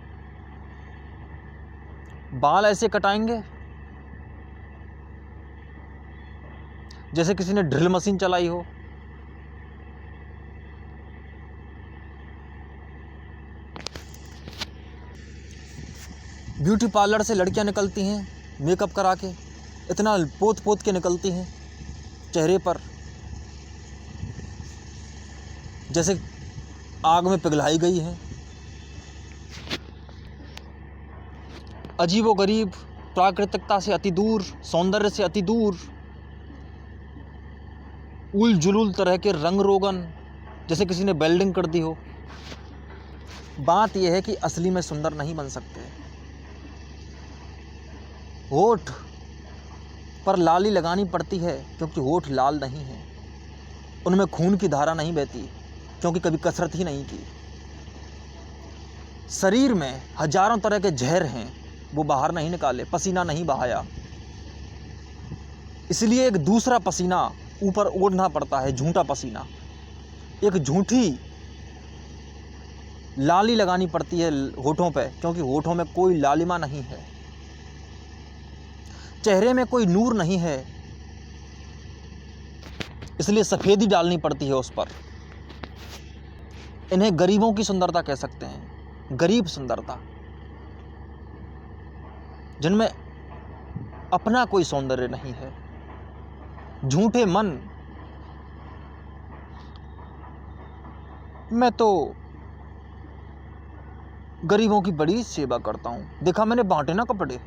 बाल ऐसे कटाएंगे जैसे किसी ने ड्रिल मशीन चलाई हो। ब्यूटी पार्लर से लड़कियां निकलती हैं मेकअप करा के, इतना पोत पोत के निकलती हैं चेहरे पर जैसे आग में पिघलाई गई है। अजीबोगरीब, प्राकृतिकता से अति दूर, सौंदर्य से अति दूर, उल जुलूल तरह के रंग रोगन जैसे किसी ने वेल्डिंग कर दी हो। बात यह है कि असली में सुंदर नहीं बन सकते। होठ पर लाली लगानी पड़ती है क्योंकि होठ लाल नहीं है। उनमें खून की धारा नहीं बहती क्योंकि कभी कसरत ही नहीं की। शरीर में हजारों तरह के जहर हैं, वो बाहर नहीं निकाले, पसीना नहीं बहाया, इसलिए एक दूसरा पसीना ऊपर ओढ़ना पड़ता है, झूठा पसीना। एक झूठी लाली लगानी पड़ती है होठों पे क्योंकि होठों में कोई लालिमा नहीं है, चेहरे में कोई नूर नहीं है, इसलिए सफेदी डालनी पड़ती है उस पर। इन्हें गरीबों की सुंदरता कह सकते हैं, गरीब सुंदरता, जिनमें अपना कोई सौंदर्य नहीं है। झूठे मन में तो गरीबों की बड़ी सेवा करता हूँ। देखा मैंने बांटे ना कपड़े,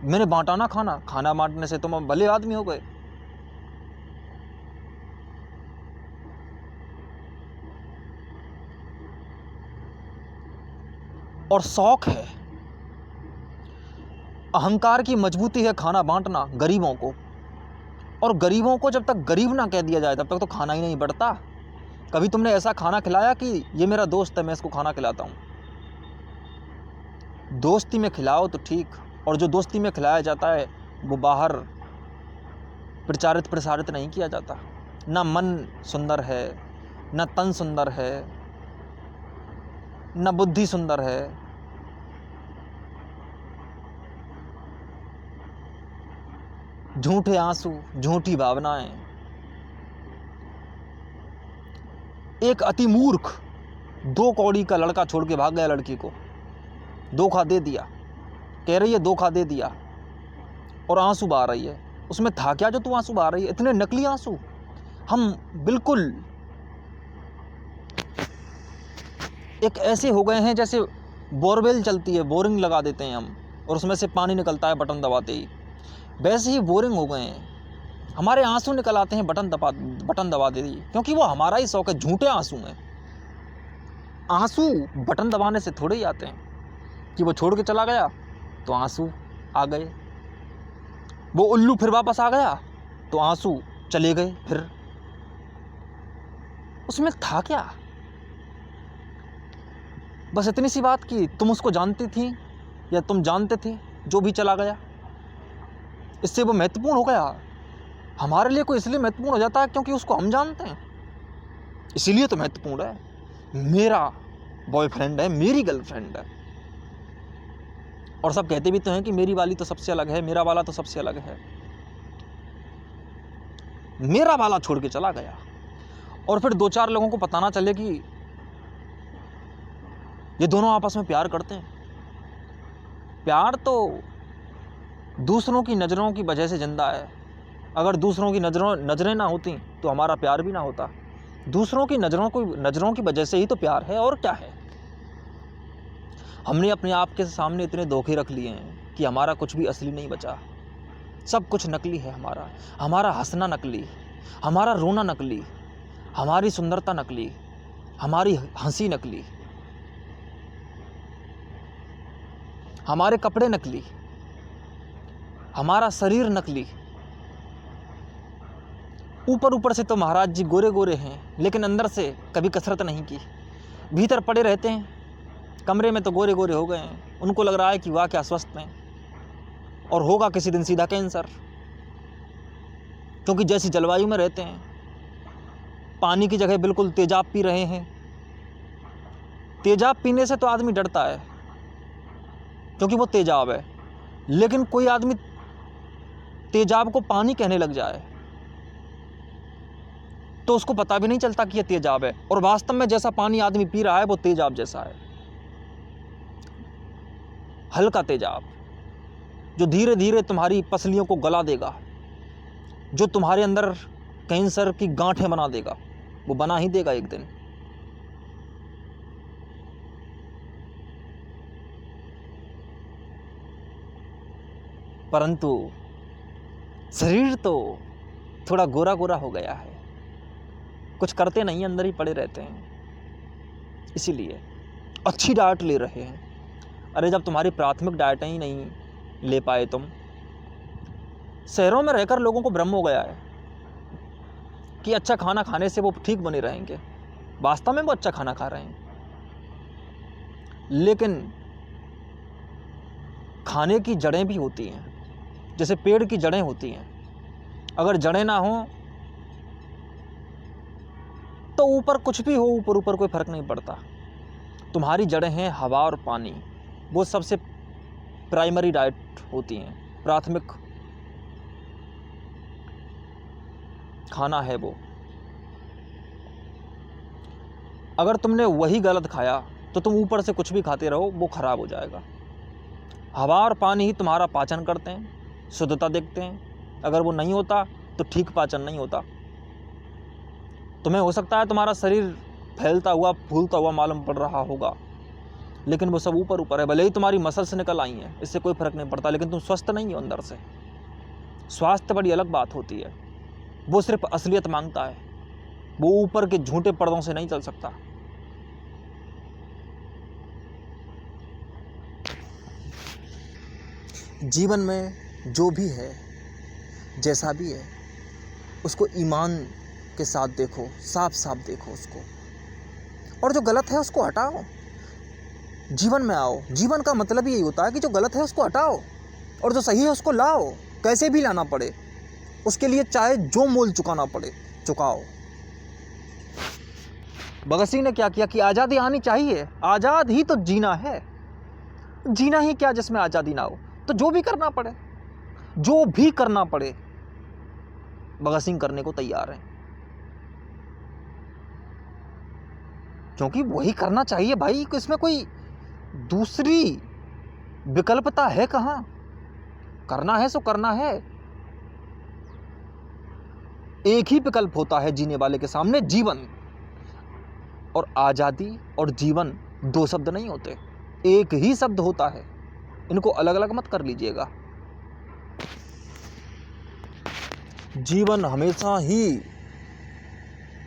मैंने बांटा ना खाना, खाना बांटने से तुम भले आदमी हो गए। और शौक है, अहंकार की मजबूती है खाना बांटना गरीबों को। और गरीबों को जब तक गरीब ना कह दिया जाए तब तक तो खाना ही नहीं बढ़ता। कभी तुमने ऐसा खाना खिलाया कि ये मेरा दोस्त है, मैं इसको खाना खिलाता हूँ? दोस्ती में खिलाओ तो ठीक, और जो दोस्ती में खिलाया जाता है वो बाहर प्रचारित प्रसारित नहीं किया जाता। ना मन सुंदर है, ना तन सुंदर है, ना बुद्धि सुंदर है। झूठे आंसू, झूठी भावनाएं। एक अति मूर्ख 2 कौड़ी का लड़का छोड़ के भाग गया लड़की को, धोखा दे दिया, कह रही है धोखा दे दिया, और आंसू बहा रही है। उसमें था क्या जो तू आंसू बहा रही है? इतने नकली आंसू। हम बिल्कुल एक ऐसे हो गए हैं जैसे बोरवेल चलती है, बोरिंग लगा देते हैं हम और उसमें से पानी निकलता है बटन दबाते ही, वैसे ही बोरिंग हो गए हैं। हमारे आंसू निकल आते हैं बटन दबा देते ही, क्योंकि वो हमारा ही शौक है। झूठे आंसू हैं। आंसू बटन दबाने से थोड़े ही आते हैं कि वो छोड़ के चला गया तो आंसू आ गए, वो उल्लू फिर वापस आ गया तो आंसू चले गए। फिर उसमें था क्या? बस इतनी सी बात कि तुम उसको जानती थी या तुम जानते थे, जो भी चला गया इससे वो महत्वपूर्ण हो गया। हमारे लिए कोई इसलिए महत्वपूर्ण हो जाता है क्योंकि उसको हम जानते हैं, इसीलिए तो महत्वपूर्ण है। मेरा बॉयफ्रेंड है, मेरी गर्लफ्रेंड है, और सब कहते भी तो हैं कि मेरी वाली तो सबसे अलग है, मेरा वाला तो सबसे अलग है। मेरा वाला छोड़ के चला गया और फिर 2-4 लोगों को पता ना चले कि ये दोनों आपस में प्यार करते हैं। प्यार तो दूसरों की नज़रों की वजह से जिंदा है। अगर दूसरों की नज़रें ना होती तो हमारा प्यार भी ना होता। दूसरों की नज़रों की वजह से ही तो प्यार है, और क्या है। हमने अपने आप के सामने इतने धोखे रख लिए हैं कि हमारा कुछ भी असली नहीं बचा। सब कुछ नकली है हमारा हंसना नकली, हमारा रोना नकली, हमारी सुंदरता नकली, हमारी हंसी नकली, हमारे कपड़े नकली, हमारा शरीर नकली। ऊपर से तो महाराज जी गोरे गोरे हैं, लेकिन अंदर से कभी कसरत नहीं की। भीतर पड़े रहते हैं, कमरे में तो गोरे गोरे हो गए हैं। उनको लग रहा है कि वाह क्या स्वस्थ हैं, और होगा किसी दिन सीधा कैंसर। क्योंकि जैसी जलवायु में रहते हैं, पानी की जगह बिल्कुल तेजाब पी रहे हैं। तेजाब पीने से तो आदमी डरता है क्योंकि वो तेजाब है, लेकिन कोई आदमी तेजाब को पानी कहने लग जाए तो उसको पता भी नहीं चलता कि ये तेजाब है, और वास्तव में जैसा पानी आदमी पी रहा है वो तेजाब जैसा है। हल्का तेजाब जो धीरे धीरे तुम्हारी पसलियों को गला देगा, जो तुम्हारे अंदर कैंसर की गांठें बना देगा। वो बना ही देगा एक दिन। परंतु शरीर तो थोड़ा गोरा गोरा हो गया है, कुछ करते नहीं, अंदर ही पड़े रहते हैं। इसीलिए अच्छी डाइट ले रहे हैं। अरे जब तुम्हारी प्राथमिक डाइट ही नहीं ले पाए तुम, शहरों में रहकर लोगों को भ्रम हो गया है कि अच्छा खाना खाने से वो ठीक बने रहेंगे। वास्तव में वो अच्छा खाना खा रहे हैं, लेकिन खाने की जड़ें भी होती हैं, जैसे पेड़ की जड़ें होती हैं। अगर जड़ें ना हो तो ऊपर कुछ भी हो, ऊपर कोई फर्क नहीं पड़ता। तुम्हारी जड़ें हैं हवा और पानी, वो सबसे प्राइमरी डाइट होती हैं, प्राथमिक खाना है वो। अगर तुमने वही गलत खाया तो तुम ऊपर से कुछ भी खाते रहो, वो खराब हो जाएगा। हवा और पानी ही तुम्हारा पाचन करते हैं, शुद्धता देखते हैं। अगर वो नहीं होता तो ठीक पाचन नहीं होता। तुम्हें हो सकता है तुम्हारा शरीर फैलता हुआ फूलता हुआ मालूम पड़ रहा होगा, लेकिन वो सब ऊपर ऊपर है। भले ही तुम्हारी मसल्स निकल आई हैं, इससे कोई फर्क नहीं पड़ता, लेकिन तुम स्वस्थ नहीं हो अंदर से। स्वास्थ्य बड़ी अलग बात होती है, वो सिर्फ असलियत मांगता है, वो ऊपर के झूठे पर्दों से नहीं चल सकता। जीवन में जो भी है, जैसा भी है, उसको ईमान के साथ देखो, साफ साफ देखो उसको, और जो गलत है उसको हटाओ। जीवन में आओ। जीवन का मतलब यही होता है कि जो गलत है उसको हटाओ और जो सही है उसको लाओ, कैसे भी लाना पड़े, उसके लिए चाहे जो मोल चुकाना पड़े चुकाओ। भगत सिंह ने क्या किया कि आज़ादी आनी चाहिए, आज़ाद ही तो जीना है। जीना ही क्या जिसमें आज़ादी ना हो, तो जो भी करना पड़े, जो भी करना पड़े, भगत सिंह करने को तैयार हैं, क्योंकि वही करना चाहिए भाई। इसमें कोई दूसरी विकल्पता है कहाँ? करना है सो करना है। एक ही विकल्प होता है जीने वाले के सामने, जीवन। और आज़ादी और जीवन दो शब्द नहीं होते, एक ही शब्द होता है। इनको अलग अलग मत कर लीजिएगा। जीवन हमेशा ही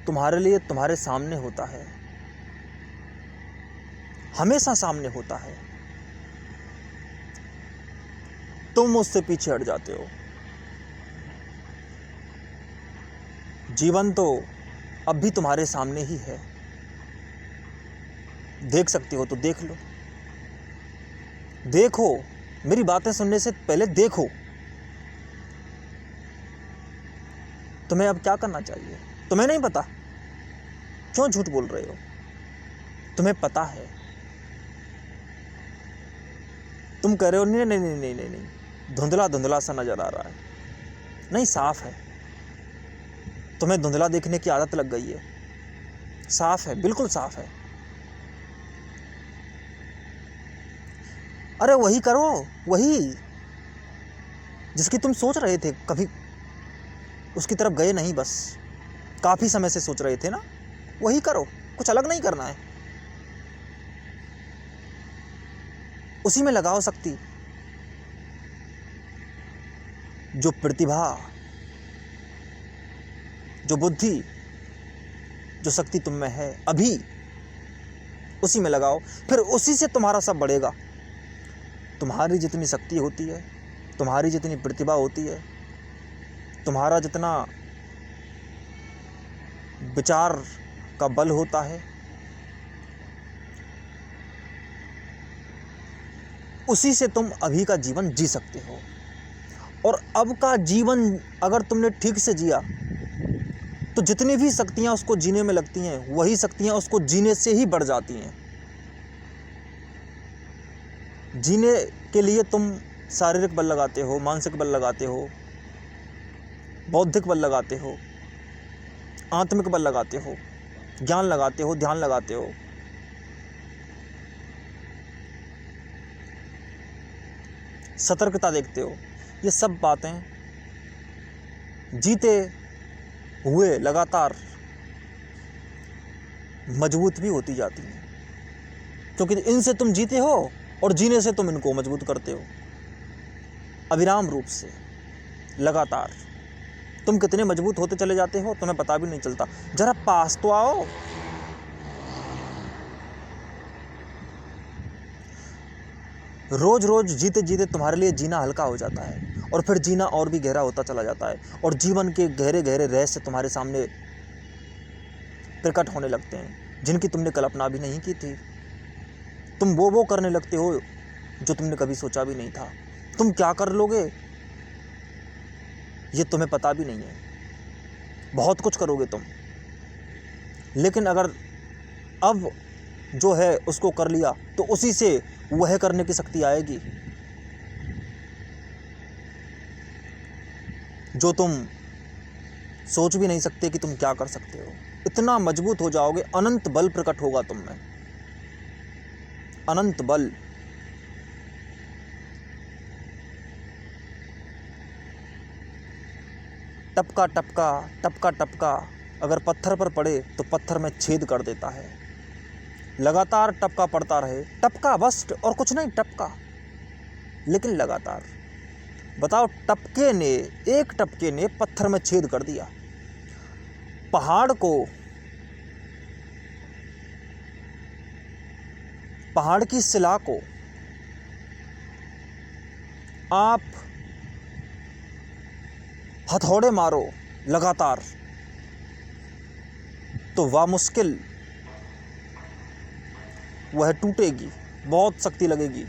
तुम्हारे लिए तुम्हारे सामने होता है, हमेशा सामने होता है। तुम उससे पीछे हट जाते हो। जीवन तो अब भी तुम्हारे सामने ही है, देख सकते हो तो देख लो। देखो, मेरी बातें सुनने से पहले देखो तुम्हें अब क्या करना चाहिए। तुम्हें नहीं पता, क्यों झूठ बोल रहे हो? तुम्हें पता है। तुम कह रहे हो नहीं नहीं नहीं नहीं नहीं नहीं, धुंधला धुंधला सा नजर आ रहा है। नहीं, साफ है। तुम्हें धुंधला देखने की आदत लग गई है। साफ है, बिल्कुल साफ है। अरे वही करो, वही जिसकी तुम सोच रहे थे। कभी उसकी तरफ गए नहीं, बस काफी समय से सोच रहे थे ना, वही करो। कुछ अलग नहीं करना है, उसी में लगाओ शक्ति। जो प्रतिभा, जो बुद्धि, जो शक्ति तुम में है अभी, उसी में लगाओ। फिर उसी से तुम्हारा सब बढ़ेगा। तुम्हारी जितनी शक्ति होती है, तुम्हारी जितनी प्रतिभा होती है, तुम्हारा जितना विचार का बल होता है, उसी से तुम अभी का जीवन जी सकते हो। और अब का जीवन अगर तुमने ठीक से जिया तो जितनी भी शक्तियां उसको जीने में लगती हैं, वही शक्तियां उसको जीने से ही बढ़ जाती हैं। जीने के लिए तुम शारीरिक बल लगाते हो, मानसिक बल लगाते हो, बौद्धिक बल लगाते हो, आत्मिक बल लगाते हो, ज्ञान लगाते हो, ध्यान लगाते हो। सतर्कता देखते हो। ये सब बातें जीते हुए लगातार मजबूत भी होती जाती हैं, क्योंकि इनसे तुम जीते हो और जीने से तुम इनको मजबूत करते हो। अविराम रूप से लगातार तुम कितने मजबूत होते चले जाते हो, तुम्हें पता भी नहीं चलता। जरा पास तो आओ। रोज रोज जीते जीते तुम्हारे लिए जीना हल्का हो जाता है, और फिर जीना और भी गहरा होता चला जाता है, और जीवन के गहरे गहरे रहस्य तुम्हारे सामने प्रकट होने लगते हैं, जिनकी तुमने कल्पना भी नहीं की थी। तुम वो करने लगते हो जो तुमने कभी सोचा भी नहीं था। तुम क्या कर लोगे ये तुम्हें पता भी नहीं है। बहुत कुछ करोगे तुम, लेकिन अगर अब जो है उसको कर लिया तो उसी से वह करने की शक्ति आएगी जो तुम सोच भी नहीं सकते कि तुम क्या कर सकते हो। इतना मजबूत हो जाओगे, अनंत बल प्रकट होगा तुम में, अनंत बल। टपका टपका टपका टपका अगर पत्थर पर पड़े तो पत्थर में छेद कर देता है, लगातार टपका पड़ता रहे, टपका बस और कुछ नहीं, टपका, लेकिन लगातार। बताओ, एक टपके ने पत्थर में छेद कर दिया। पहाड़ की शिला को आप हथौड़े मारो लगातार तो वह मुश्किल, वह टूटेगी, बहुत शक्ति लगेगी,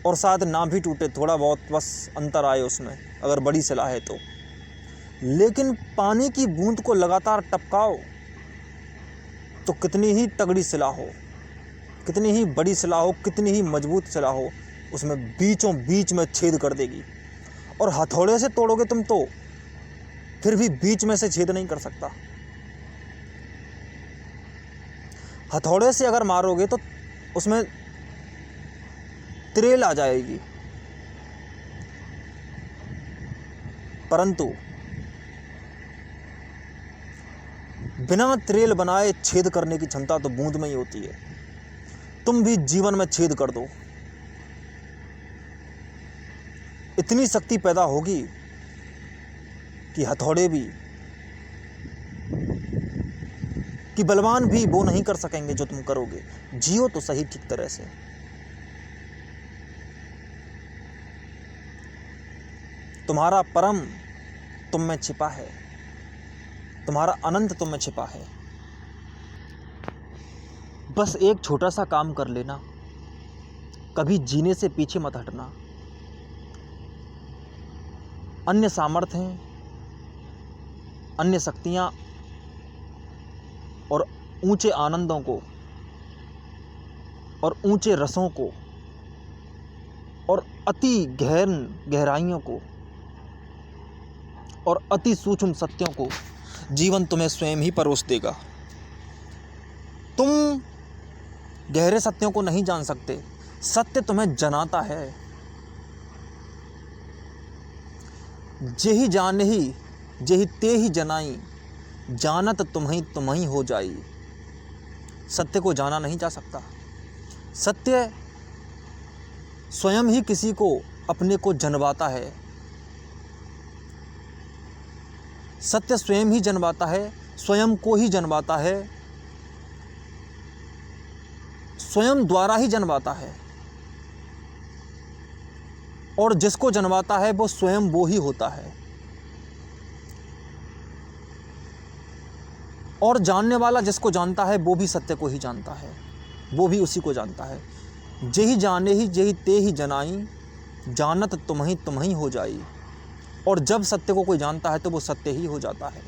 और शायद ना भी टूटे, थोड़ा बहुत बस अंतर आए उसमें, अगर बड़ी शिला है तो। लेकिन पानी की बूंद को लगातार टपकाओ तो कितनी ही तगड़ी शिला हो, कितनी ही बड़ी शिला हो, कितनी ही मजबूत शिला हो, उसमें बीचों बीच में छेद कर देगी। और हथौड़े से तोड़ोगे तुम तो फिर भी बीच में से छेद नहीं कर सकता। हथौड़े से अगर मारोगे तो उसमें त्रेल आ जाएगी, परंतु बिना त्रेल बनाए छेद करने की क्षमता तो बूंद में ही होती है। तुम भी जीवन में छेद कर दो, इतनी शक्ति पैदा होगी कि हथौड़े भी, कि बलवान भी वो नहीं कर सकेंगे जो तुम करोगे। जियो तो सही ठीक तरह से। तुम्हारा परम तुम में छिपा है, तुम्हारा अनंत तुम में छिपा है। बस एक छोटा सा काम कर लेना, कभी जीने से पीछे मत हटना। अन्य सामर्थ्य हैं, अन्य शक्तियां और ऊंचे आनंदों को और ऊंचे रसों को और अति गहराइयों को और अति सूक्ष्म सत्यों को जीवन तुम्हें स्वयं ही परोस देगा। तुम गहरे सत्यों को नहीं जान सकते, सत्य तुम्हें जनाता है। जेहि जानहि जेहि तेहि जनाई, जानत तुम्ही हो जाई। सत्य को जाना नहीं जा सकता, सत्य स्वयं ही किसी को अपने को जन्माता है। सत्य स्वयं ही जन्माता है, स्वयं को ही जन्माता है, स्वयं द्वारा ही जन्माता है, और जिसको जन्माता है वो स्वयं वो ही होता है। और जानने वाला जिसको जानता है वो भी सत्य को ही जानता है, वो भी उसी को जानता है। जेहि जाने ही जेहि ते ही जनाई, जानत तुम्ही हो जाई। और जब सत्य को कोई जानता है तो वो सत्य ही हो जाता है।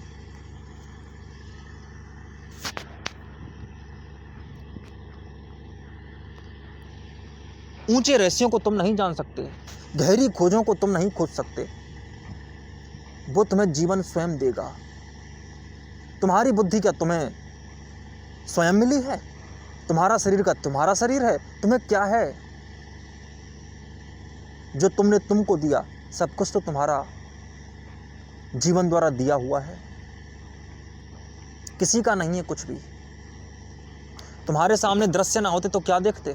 ऊंचे रहस्यों को तुम नहीं जान सकते, गहरी खोजों को तुम नहीं खोज सकते, वो तुम्हें जीवन स्वयं देगा। तुम्हारी बुद्धि क्या तुम्हें स्वयं मिली है? तुम्हारा शरीर का तुम्हारा शरीर है? तुम्हें क्या है जो तुमने तुमको दिया? सब कुछ तो तुम्हारा जीवन द्वारा दिया हुआ है, किसी का नहीं है कुछ भी। तुम्हारे सामने दृश्य ना होते तो क्या देखते?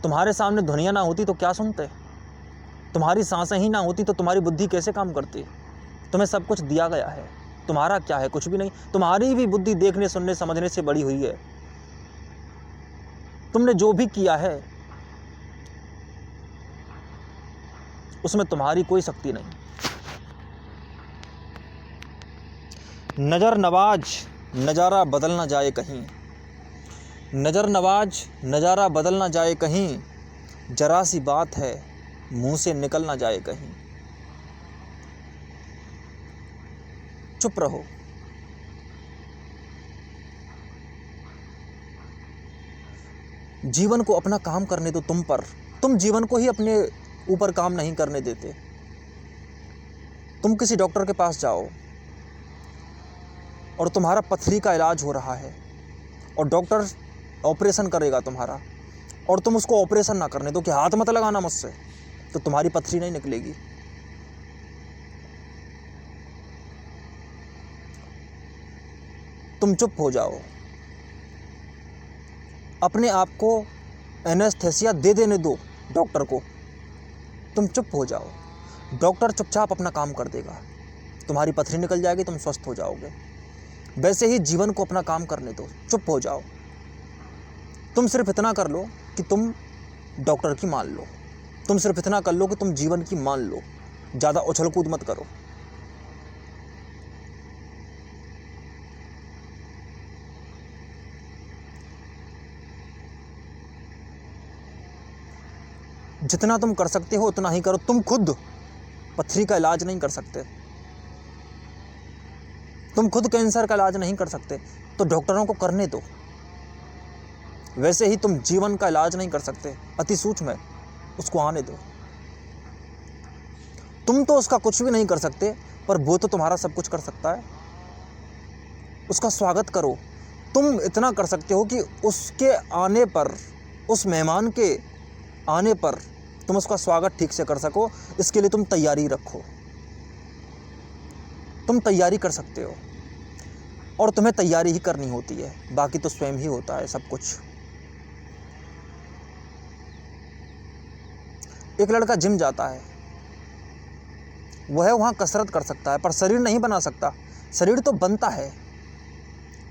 तुम्हारे सामने ध्वनियाँ ना होती तो क्या सुनते? तुम्हारी सांसें ही ना होती तो तुम्हारी बुद्धि कैसे काम करती? तुम्हें सब कुछ दिया गया है, तुम्हारा क्या है? कुछ भी नहीं। तुम्हारी भी बुद्धि देखने सुनने समझने से बड़ी हुई है। तुमने जो भी किया है उसमें तुम्हारी कोई शक्ति नहीं। नज़र नवाज नज़ारा बदल ना जाए कहीं, नज़र नवाज नज़ारा बदल ना जाए कहीं, जरा सी बात है मुंह से निकल ना जाए कहीं। चुप रहो, जीवन को अपना काम करने दो तुम पर। तुम जीवन को ही अपने ऊपर काम नहीं करने देते। तुम किसी डॉक्टर के पास जाओ और तुम्हारा पथरी का इलाज हो रहा है और डॉक्टर ऑपरेशन करेगा तुम्हारा, और तुम उसको ऑपरेशन ना करने दो कि हाथ मत लगाना मुझसे, तो तुम्हारी पथरी नहीं निकलेगी। तुम चुप हो जाओ, अपने आप को एनेस्थेसिया दे देने दो डॉक्टर को, तुम चुप हो जाओ। डॉक्टर चुपचाप अपना काम कर देगा, तुम्हारी पथरी निकल जाएगी, तुम स्वस्थ हो जाओगे। वैसे ही जीवन को अपना काम करने दो, चुप हो जाओ। तुम सिर्फ इतना कर लो कि तुम डॉक्टर की मान लो, तुम सिर्फ इतना कर लो कि तुम जीवन की मान लो, ज़्यादा उछल कूद मत करो। जितना तुम कर सकते हो उतना ही करो। तुम खुद पथरी का इलाज नहीं कर सकते, तुम खुद कैंसर का इलाज नहीं कर सकते, तो डॉक्टरों को करने दो। वैसे ही तुम जीवन का इलाज नहीं कर सकते, अति सूक्ष्म है, उसको आने दो। तुम तो उसका कुछ भी नहीं कर सकते, पर वो तो तुम्हारा सब कुछ कर सकता है। उसका स्वागत करो। तुम इतना कर सकते हो कि उसके आने पर, उस मेहमान के आने पर तुम उसका स्वागत ठीक से कर सको। इसके लिए तुम तैयारी रखो, तुम तैयारी कर सकते हो, और तुम्हें तैयारी ही करनी होती है, बाकी तो स्वयं ही होता है सब कुछ। एक लड़का जिम जाता है, वह वहाँ कसरत कर सकता है, पर शरीर नहीं बना सकता। शरीर तो बनता है,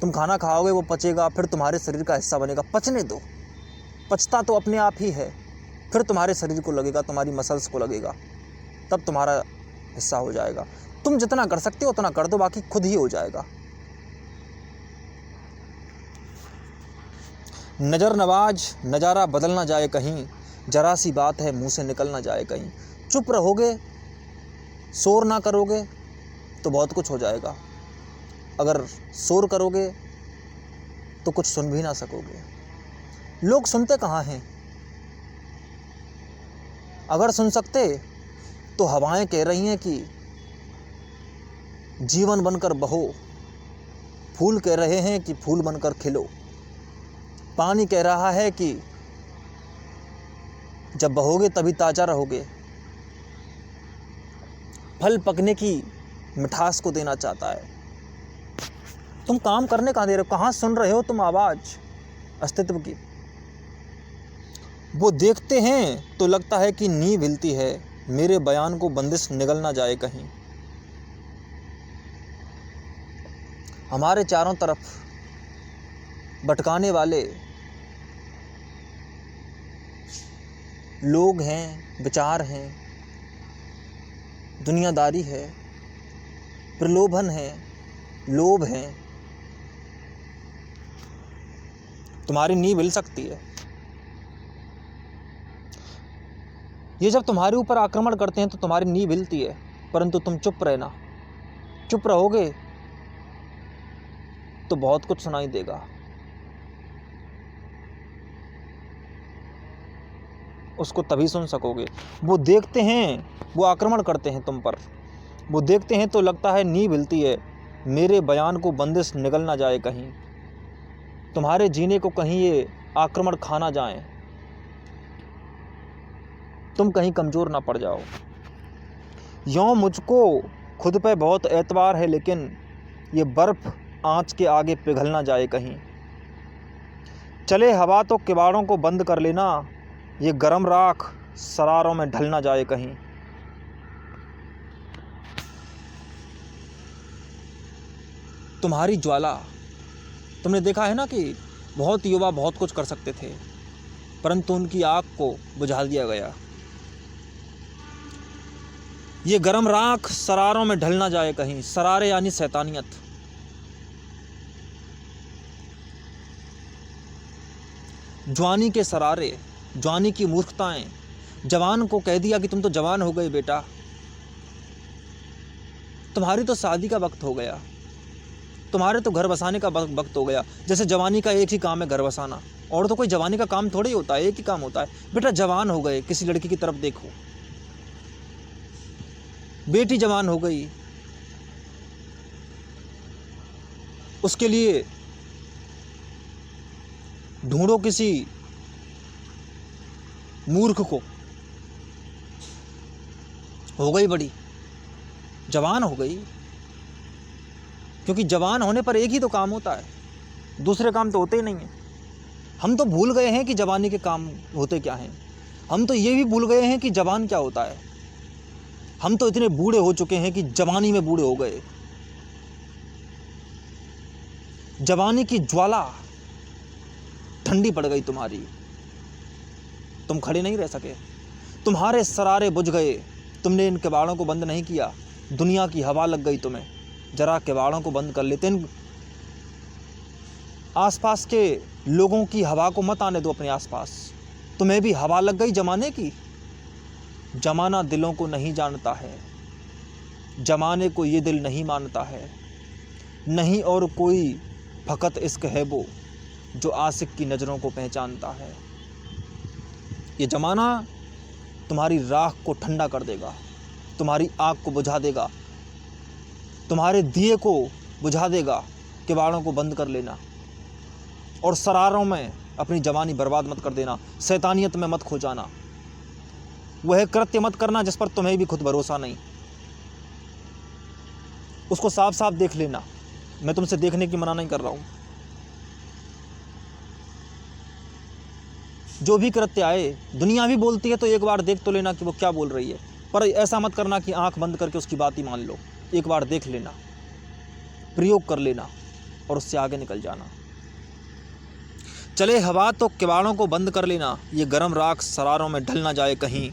तुम खाना खाओगे वो पचेगा, फिर तुम्हारे शरीर का हिस्सा बनेगा। पचने दो, पचता तो अपने आप ही है, फिर तुम्हारे शरीर को लगेगा, तुम्हारी मसल्स को लगेगा, तब तुम्हारा हिस्सा हो जाएगा। तुम जितना कर सकते हो उतना कर दो, बाकी खुद ही हो जाएगा। नज़र नवाज नज़ारा बदल ना जाए कहीं, जरा सी बात है मुंह से निकल ना जाए कहीं। चुप रहोगे, शोर ना करोगे तो बहुत कुछ हो जाएगा। अगर शोर करोगे तो कुछ सुन भी ना सकोगे। लोग सुनते कहाँ हैं? अगर सुन सकते तो हवाएं कह रही हैं कि जीवन बनकर बहो, फूल कह रहे हैं कि फूल बनकर खिलो, पानी कह रहा है कि जब बहोगे तभी ताजा रहोगे, फल पकने की मिठास को देना चाहता है। तुम काम करने कहाँ दे रहे हो? कहाँ सुन रहे हो तुम आवाज़ अस्तित्व की? वो देखते हैं तो लगता है कि नींव हिलती है, मेरे बयान को बंदिश निगल ना जाए कहीं। हमारे चारों तरफ भटकाने वाले लोग हैं, विचार हैं, दुनियादारी है, प्रलोभन है, लोभ है। तुम्हारी नींव हिल सकती है। ये जब तुम्हारे ऊपर आक्रमण करते हैं तो तुम्हारी नींव हिलती है, परंतु तुम चुप रहना। चुप रहोगे तो बहुत कुछ सुनाई देगा। उसको तभी सुन सकोगे। वो देखते हैं, वो आक्रमण करते हैं तुम पर, वो देखते हैं तो लगता है नींव हिलती है, मेरे बयान को बंदिश निगल ना जाए कहीं। तुम्हारे जीने को कहीं ये आक्रमण खा ना जाए, तुम कहीं कमज़ोर ना पड़ जाओ। यों मुझको खुद पे बहुत एतबार है, लेकिन ये बर्फ़ आँच के आगे पिघल ना जाए कहीं। चले हवा तो किवाड़ों को बंद कर लेना, ये गरम राख सरारों में ढल ना जाए कहीं। तुम्हारी ज्वाला, तुमने देखा है ना कि बहुत युवा बहुत कुछ कर सकते थे, परंतु उनकी आग को बुझा दिया गया। ये गरम राख सरारों में ढल ना जाए कहीं। सरारे यानी शैतानियत। जवानी के सरारे, जवानी की मूर्खताएं। जवान को कह दिया कि तुम तो जवान हो गए बेटा, तुम्हारी तो शादी का वक्त हो गया, तुम्हारे तो घर बसाने का वक्त हो गया। जैसे जवानी का एक ही काम है घर बसाना, और तो कोई जवानी का काम थोड़ी होता है, एक ही काम होता है। बेटा जवान हो गए, किसी लड़की की तरफ देखो। बेटी जवान हो गई, उसके लिए ढूंढो किसी मूर्ख को। हो गई बड़ी, जवान हो गई, क्योंकि जवान होने पर एक ही तो काम होता है, दूसरे काम तो होते ही नहीं हैं। हम तो भूल गए हैं कि जवानी के काम होते क्या हैं। हम तो ये भी भूल गए हैं कि जवान क्या होता है। हम तो इतने बूढ़े हो चुके हैं कि जवानी में बूढ़े हो गए। जवानी की ज्वाला ठंडी पड़ गई तुम्हारी, तुम खड़े नहीं रह सके, तुम्हारे सरारे बुझ गए, तुमने इन किवाड़ों को बंद नहीं किया, दुनिया की हवा लग गई तुम्हें। जरा किवाड़ों को बंद कर लेते, इन आसपास के लोगों की हवा को मत आने दो अपने आसपास। तुम्हें भी हवा लग गई जमाने की। जमाना दिलों को नहीं जानता है, जमाने को ये दिल नहीं मानता है, नहीं और कोई फकत इश्क है वो जो आशिक की नज़रों को पहचानता है। ये ज़माना तुम्हारी राख को ठंडा कर देगा, तुम्हारी आग को बुझा देगा, तुम्हारे दिए को बुझा देगा। किवाड़ों को बंद कर लेना और सरारों में अपनी जवानी बर्बाद मत कर देना, शैतानियत में मत खो जाना, वह कृत्य मत करना जिस पर तुम्हें भी खुद भरोसा नहीं। उसको साफ साफ देख लेना। मैं तुमसे देखने की मना नहीं कर रहा हूँ। जो भी कृत्य आए, दुनिया भी बोलती है तो एक बार देख तो लेना कि वो क्या बोल रही है, पर ऐसा मत करना कि आंख बंद करके उसकी बात ही मान लो। एक बार देख लेना, प्रयोग कर लेना और उससे आगे निकल जाना। चले हवा तो किवाड़ों को बंद कर लेना, ये गरम राख सरारों में ढल ना जाए कहीं।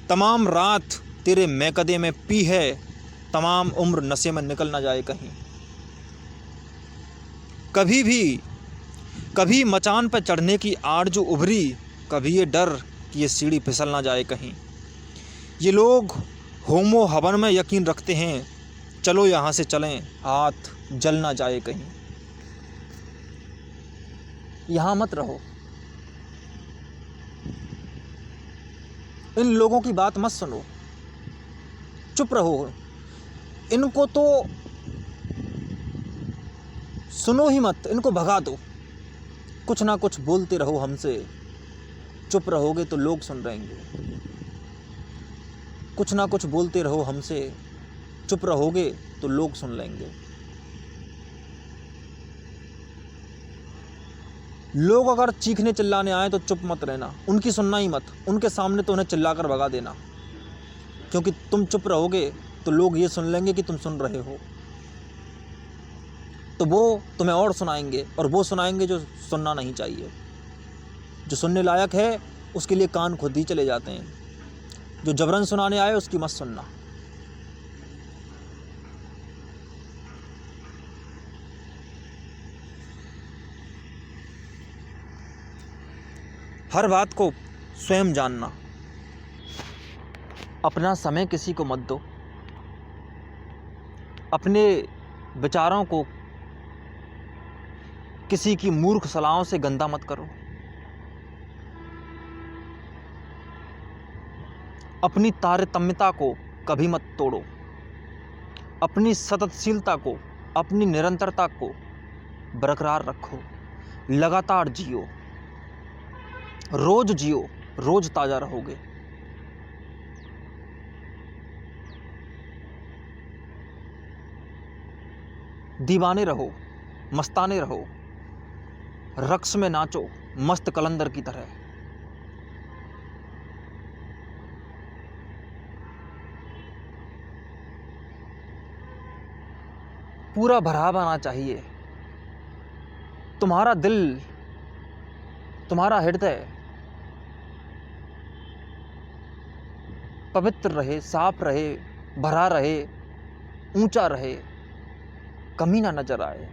तमाम रात तेरे मैकदे में पी है, तमाम उम्र नशे में निकल ना जाए कहीं। कभी मचान पर चढ़ने की आरज़ू उभरी, कभी ये डर कि ये सीढ़ी फिसल ना जाए कहीं। ये लोग होमो हवन में यकीन रखते हैं, चलो यहाँ से चलें, हाथ जल ना जाए कहीं। यहाँ मत रहो, इन लोगों की बात मत सुनो, चुप रहो। इनको तो सुनो ही मत, इनको भगा दो। कुछ ना कुछ बोलते रहो हमसे, चुप रहोगे तो लोग सुन रहेंगे। कुछ ना कुछ बोलते रहो हमसे, चुप रहोगे तो लोग सुन लेंगे। लोग अगर चीखने चिल्लाने आए तो चुप मत रहना, उनकी सुनना ही मत, उनके सामने तो उन्हें चिल्लाकर भगा देना। क्योंकि तुम चुप रहोगे तो लोग ये सुन लेंगे कि तुम सुन रहे हो, तो वो तुम्हें और सुनाएंगे, और वो सुनाएंगे जो सुनना नहीं चाहिए। जो सुनने लायक है उसके लिए कान खुद ही चले जाते हैं। जो जबरन सुनाने आए उसकी मत सुनना। हर बात को स्वयं जानना। अपना समय किसी को मत दो, अपने विचारों को किसी की मूर्ख सलाहों से गंदा मत करो। अपनी तारतम्यता को कभी मत तोड़ो। अपनी सततशीलता को, अपनी निरंतरता को बरकरार रखो। लगातार जियो, रोज जियो, रोज ताज़ा रहोगे। दीवाने रहो, मस्ताने रहो, रक्स में नाचो मस्त कलंदर की तरह। पूरा भराव आना चाहिए। तुम्हारा दिल, तुम्हारा हृदय पवित्र रहे, साफ रहे, भरा रहे, ऊंचा रहे, कमी ना नजर आए।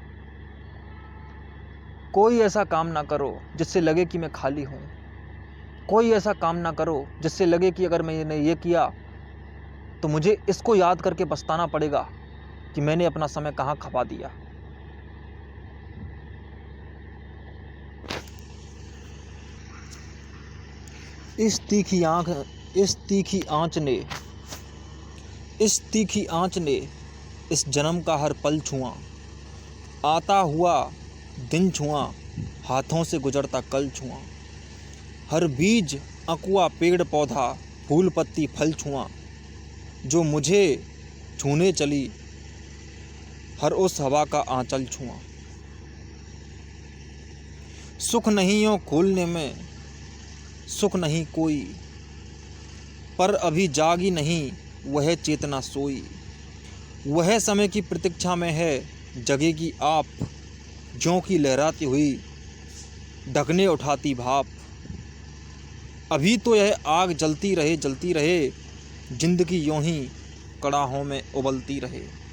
कोई ऐसा काम ना करो जिससे लगे कि मैं खाली हूँ। कोई ऐसा काम ना करो जिससे लगे कि अगर मैंने ये किया तो मुझे इसको याद करके पछताना पड़ेगा कि मैंने अपना समय कहाँ खपा दिया। इस तीखी आंच ने इस जन्म का हर पल छुआ, आता हुआ दिन छुआ, हाथों से गुजरता कल छुआ। हर बीज अकुआ पेड़ पौधा फूल पत्ती फल छुआ, जो मुझे छूने चली हर उस हवा का आंचल छुआ। सुख नहीं यूं खोलने में, सुख नहीं कोई, पर अभी जागी नहीं वह चेतना सोई। वह समय की प्रतीक्षा में है, जगेगी आप, ज्यों की लहराती हुई ढकने उठाती भाप। अभी तो यह आग जलती रहे, जिंदगी यूं ही कड़ाहों में उबलती रहे।